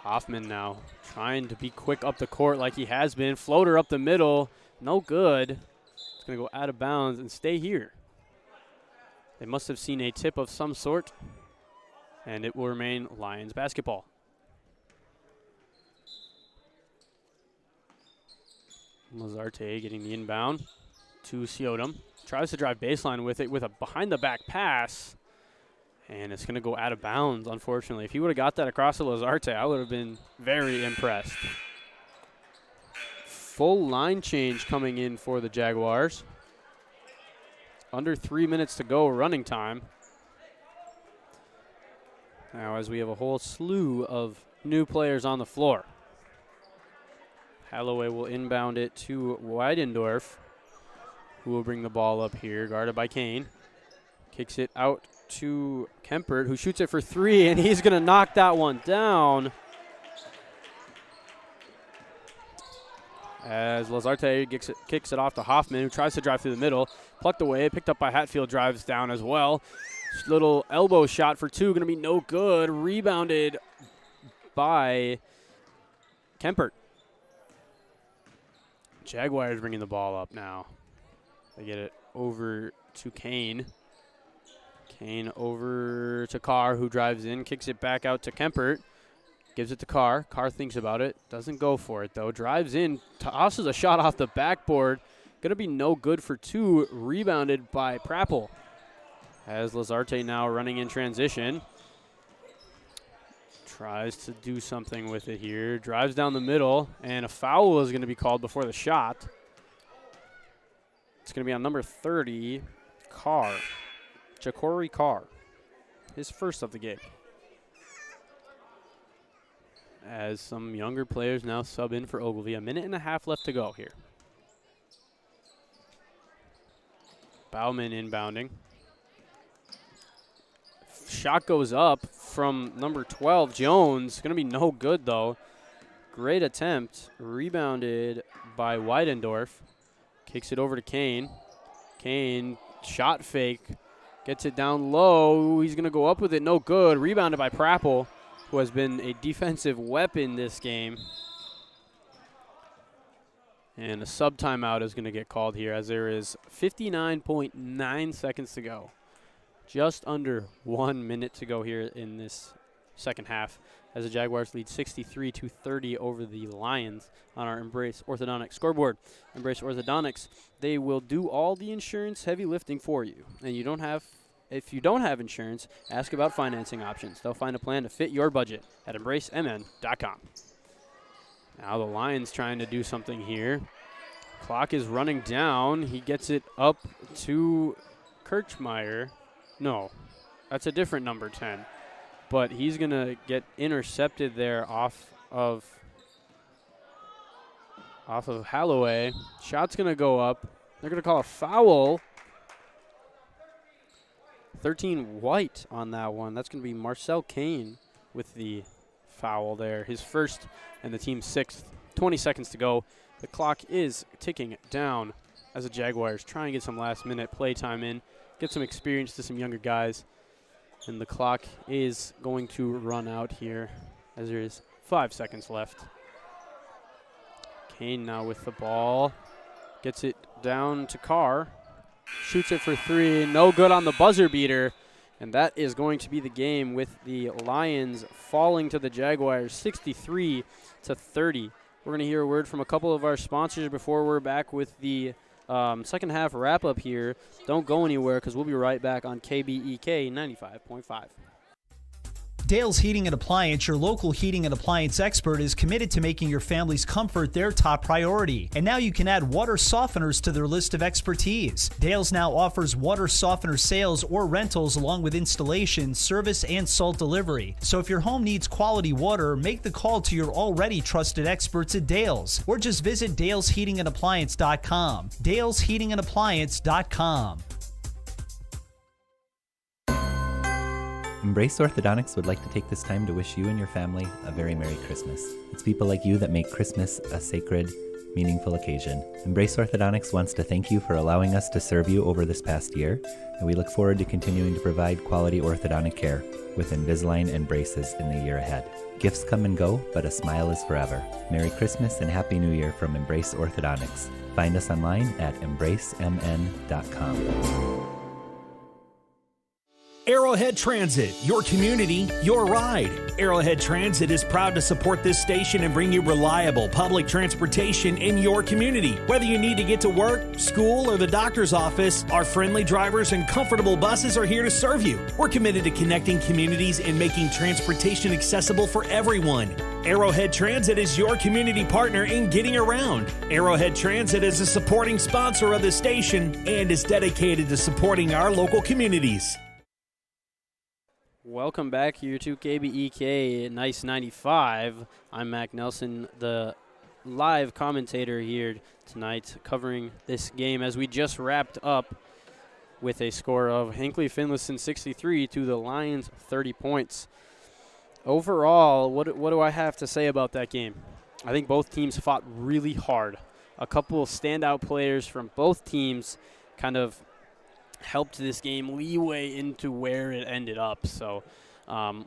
Hoffman now trying to be quick up the court like he has been. Floater up the middle. No good. It's going to go out of bounds and stay here. They must have seen a tip of some sort. And it will remain Lions basketball. Lazarte getting the inbound to Siodom. Tries to drive baseline with it with a behind-the-back pass. And it's going to go out of bounds, unfortunately. If he would have got that across to Lazarte, I would have been very impressed. Full line change coming in for the Jaguars. Under 3 minutes to go running time. Now as we have a whole slew of new players on the floor. Holloway will inbound it to Weidendorf, who will bring the ball up here, guarded by Kane. Kicks it out to Kempert, who shoots it for 3, and he's going to knock that one down. As Lazarte kicks it off to Hoffman, who tries to drive through the middle. Plucked away, picked up by Hatfield, drives down as well. Little elbow shot for 2, going to be no good. Rebounded by Kempert. Jaguars bringing the ball up now. They get it over to Kane. Kane over to Carr, who drives in, kicks it back out to Kempert. Gives it to Carr. Carr thinks about it. Doesn't go for it, though. Drives in. Tosses a shot off the backboard. Going to be no good for two. Rebounded by Prapple. As Lazarte now running in transition. Tries to do something with it here. Drives down the middle. And a foul is going to be called before the shot. It's going to be on number 30, Carr. Ja'Cory Carr. His first of the game. As some younger players now sub in for Ogilvie. 1.5 minutes left to go here. Bauman inbounding. Shot goes up from number 12, Jones. Going to be no good, though. Great attempt. Rebounded by Weidendorf. Kicks it over to Kane. Kane, shot fake. Gets it down low. He's going to go up with it. No good. Rebounded by Prapple, who has been a defensive weapon this game. And a sub timeout is going to get called here as there is 59.9 seconds to go. Just under 1 minute to go here in this second half as the Jaguars lead 63-30 over the Lions on our Embrace Orthodontics scoreboard. Embrace Orthodontics, they will do all the insurance heavy lifting for you. And if you don't have insurance, ask about financing options. They'll find a plan to fit your budget at embracemn.com. Now the Lions trying to do something here. Clock is running down. He gets it up to Kirchmeier. No, that's a different number 10. But he's going to get intercepted there off of Holloway. Shot's going to go up. They're going to call a foul. 13 White on that one. That's going to be Marcel Kane with the foul there. His first and the team's sixth. 20 seconds to go. The clock is ticking down as the Jaguars try and get some last-minute play time in, get some experience to some younger guys. And the clock is going to run out here as there is 5 seconds left. Kane now with the ball. Gets it down to Carr. Shoots it for three. No good on the buzzer beater. And that is going to be the game with the Lions falling to the Jaguars 63-30. We're going to hear a word from a couple of our sponsors before we're back with the second half wrap up here. Don't go anywhere because we'll be right back on KBEK 95.5. Dale's Heating and Appliance, your local heating and appliance expert, is committed to making your family's comfort their top priority. And now you can add water softeners to their list of expertise. Dale's now offers water softener sales or rentals along with installation, service, and salt delivery. So if your home needs quality water, make the call to your already trusted experts at Dale's, or just visit dalesheatingandappliance.com. dalesheatingandappliance.com. Embrace Orthodontics would like to take this time to wish you and your family a very Merry Christmas. It's people like you that make Christmas a sacred, meaningful occasion. Embrace Orthodontics wants to thank you for allowing us to serve you over this past year, and we look forward to continuing to provide quality orthodontic care with Invisalign and braces in the year ahead. Gifts come and go, but a smile is forever. Merry Christmas and Happy New Year from Embrace Orthodontics. Find us online at embracemn.com. Arrowhead Transit, your community, your ride. Arrowhead Transit is proud to support this station and bring you reliable public transportation in your community. Whether you need to get to work, school, or the doctor's office, our friendly drivers and comfortable buses are here to serve you. We're committed to connecting communities and making transportation accessible for everyone. Arrowhead Transit is your community partner in getting around. Arrowhead Transit is a supporting sponsor of the station and is dedicated to supporting our local communities. Welcome back here to KBEK Nice 95. I'm Mac Nelson, the live commentator here tonight, covering this game as we just wrapped up with a score of Hinckley-Finlayson 63 to the Lions 30 points. Overall, what do I have to say about that game? I think both teams fought really hard. A couple of standout players from both teams kind of helped this game leeway into where it ended up. So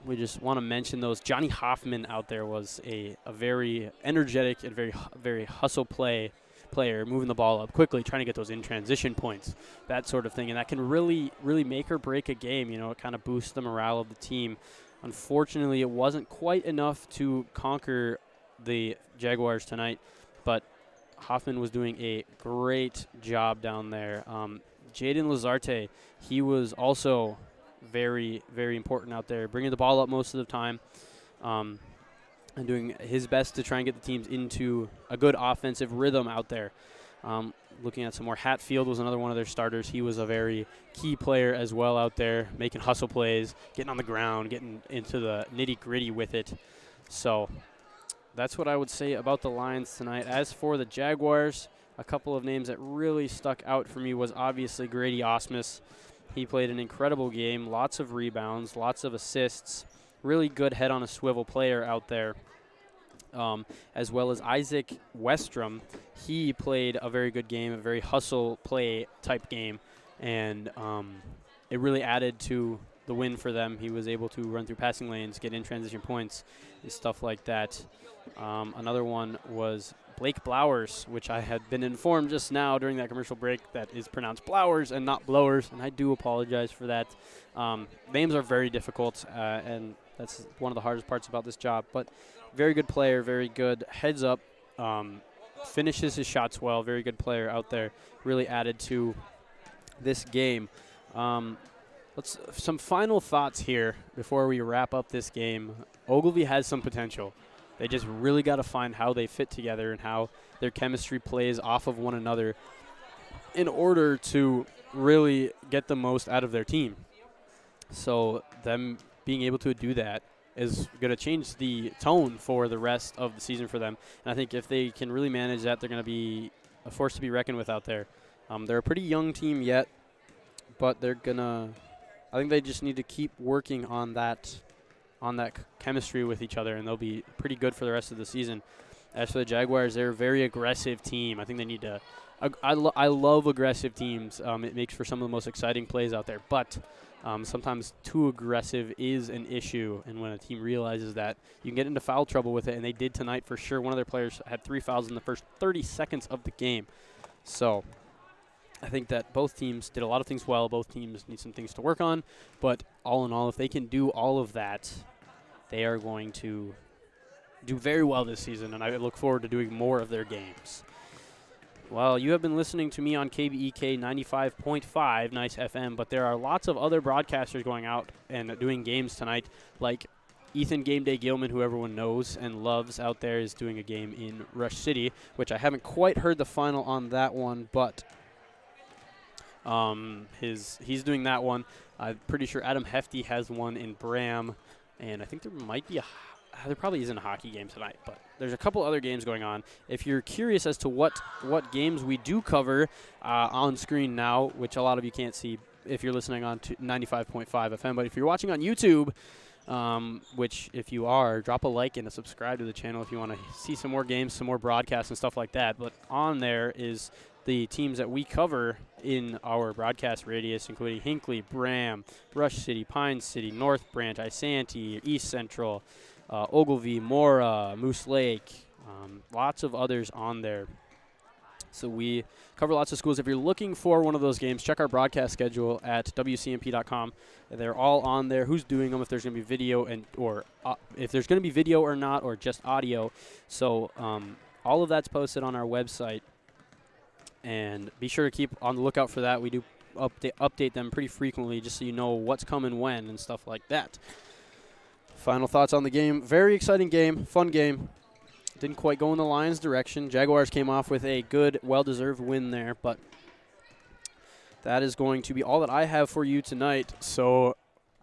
we just want to mention those. Johnny Hoffman out there was a very energetic and very hustle player, moving the ball up quickly, trying to get those in transition points, that sort of thing. And that can really make or break a game. You know, it kind of boosts the morale of the team. Unfortunately, it wasn't quite enough to conquer the Jaguars tonight, but Hoffman was doing a great job down there. Jaden Lazarte, he was also very, very important out there, bringing the ball up most of the time and doing his best to try and get the teams into a good offensive rhythm out there. Looking at some more, Hatfield was another one of their starters. He was a very key player as well out there, making hustle plays, getting on the ground, getting into the nitty-gritty with it. So that's what I would say about the Lions tonight. As for the Jaguars, a couple of names that really stuck out for me was obviously Grady Osmus. He played an incredible game, lots of rebounds, lots of assists, really good head-on-a-swivel player out there. As well as Isaac Westrom. He played a very good game, a very hustle play type game, and it really added to the win for them. He was able to run through passing lanes, get in transition points, and stuff like that. Another one was Blake Blowers, which I had been informed just now during that commercial break that is pronounced Blowers and not Blowers, and I do apologize for that. Names are very difficult, and that's one of the hardest parts about this job, but very good player, very good heads up, finishes his shots well, very good player out there, really added to this game. Some final thoughts here before we wrap up this game. Ogilvie has some potential. They just really got to find how they fit together and how their chemistry plays off of one another in order to really get the most out of their team. So them being able to do that is going to change the tone for the rest of the season for them. And I think if they can really manage that, they're going to be a force to be reckoned with out there. They're a pretty young team yet, but they're going to – I think they just need to keep working on that chemistry with each other, and they'll be pretty good for the rest of the season. As for the Jaguars, they're a very aggressive team. I think they need to I love aggressive teams. It makes for some of the most exciting plays out there, but sometimes too aggressive is an issue, and when a team realizes that, you can get into foul trouble with it, and they did tonight for sure. One of their players had 3 fouls in the first 30 seconds of the game. So I think that both teams did a lot of things well. Both teams need some things to work on, but all in all, if they can do all of that, they are going to do very well this season, and I look forward to doing more of their games. Well, you have been listening to me on KBEK 95.5 Nice FM, but there are lots of other broadcasters going out and doing games tonight, like Ethan Game Day Gilman, who everyone knows and loves out there, is doing a game in Rush City, which I haven't quite heard the final on that one, but he's doing that one. I'm pretty sure Adam Hefty has one in Bram, and I think there might be there probably isn't a hockey game tonight, but there's a couple other games going on. If you're curious as to what games we do cover on screen now, which a lot of you can't see if you're listening on 95.5 FM, but if you're watching on YouTube, which if you are, drop a like and a subscribe to the channel if you want to see some more games, some more broadcasts and stuff like that. But on there is the teams that we cover in our broadcast radius, including Hinckley, Bram, Rush City, Pine City, North Branch, Isanti, East Central, Ogilvie, Mora, Moose Lake, lots of others on there. So we cover lots of schools. If you're looking for one of those games, check our broadcast schedule at WCMP.com. They're all on there. Who's doing them? If there's going to be video or if there's going to be video or not, or just audio. So all of that's posted on our website, and be sure to keep on the lookout for that. We do update them pretty frequently, just so you know what's coming when and stuff like that. Final thoughts on the game. Very exciting game, fun game. Didn't quite go in the Lions' direction. Jaguars came off with a good, well-deserved win there, but that is going to be all that I have for you tonight. So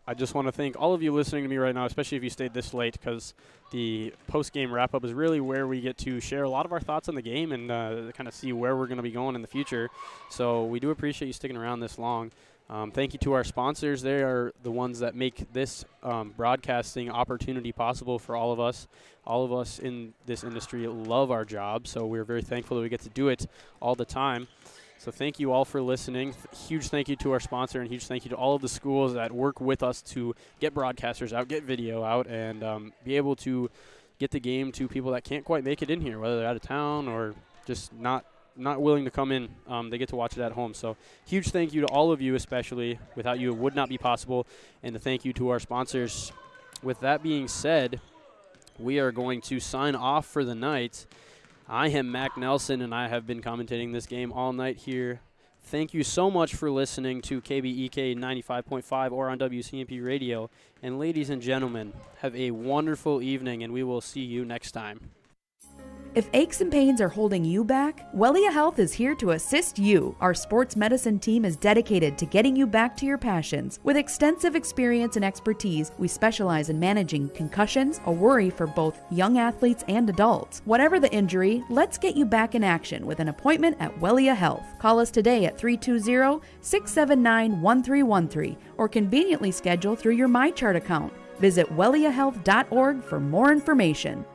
I just want to thank all of you listening to me right now, especially if you stayed this late, because the post-game wrap-up is really where we get to share a lot of our thoughts on the game and kind of see where we're going to be going in the future. So we do appreciate you sticking around this long. Thank you to our sponsors. They are the ones that make this broadcasting opportunity possible for all of us. All of us in this industry love our job, so we're very thankful that we get to do it all the time. So thank you all for listening. Huge thank you to our sponsor, and huge thank you to all of the schools that work with us to get broadcasters out, get video out, and be able to get the game to people that can't quite make it in here, whether they're out of town or just not willing to come in. They get to watch it at home. So huge thank you to all of you, especially. Without you, it would not be possible. And a thank you to our sponsors. with that being said, we are going to sign off for the night. I am Mac Nelson, and I have been commentating this game all night here. Thank you so much for listening to KBEK 95.5 or on WCMP Radio. And ladies and gentlemen, have a wonderful evening, and we will see you next time. If aches and pains are holding you back, Wellia Health is here to assist you. Our sports medicine team is dedicated to getting you back to your passions. With extensive experience and expertise, we specialize in managing concussions, a worry for both young athletes and adults. Whatever the injury, let's get you back in action with an appointment at Wellia Health. Call us today at 320-679-1313 or conveniently schedule through your MyChart account. Visit welliahealth.org for more information.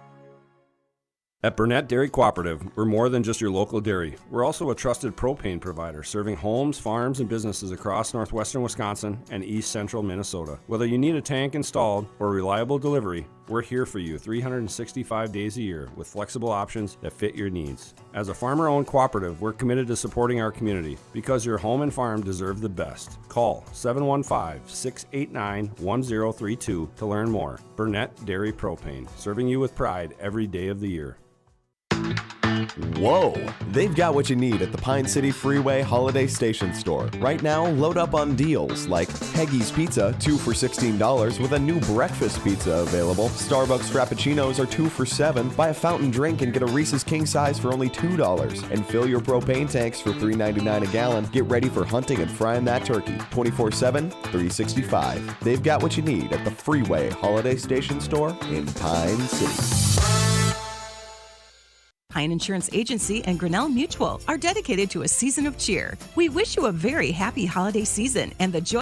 At Burnett Dairy Cooperative, we're more than just your local dairy. We're also a trusted propane provider serving homes, farms, and businesses across northwestern Wisconsin and east central Minnesota. Whether you need a tank installed or reliable delivery, we're here for you 365 days a year with flexible options that fit your needs. As a farmer-owned cooperative, we're committed to supporting our community because your home and farm deserve the best. Call 715-689-1032 to learn more. Burnett Dairy Propane, serving you with pride every day of the year. Whoa! They've got what you need at the Pine City Freeway Holiday Station Store. Right now, load up on deals like Heggy's Pizza, 2 for $16 with a new breakfast pizza available. Starbucks Frappuccinos are 2 for $7. Buy a fountain drink and get a Reese's King Size for only $2. And fill your propane tanks for $3.99 a gallon. Get ready for hunting and frying that turkey 24/7, 365. They've got what you need at the Freeway Holiday Station Store in Pine City. Pine Insurance Agency and Grinnell Mutual are dedicated to a season of cheer. We wish you a very happy holiday season and the joy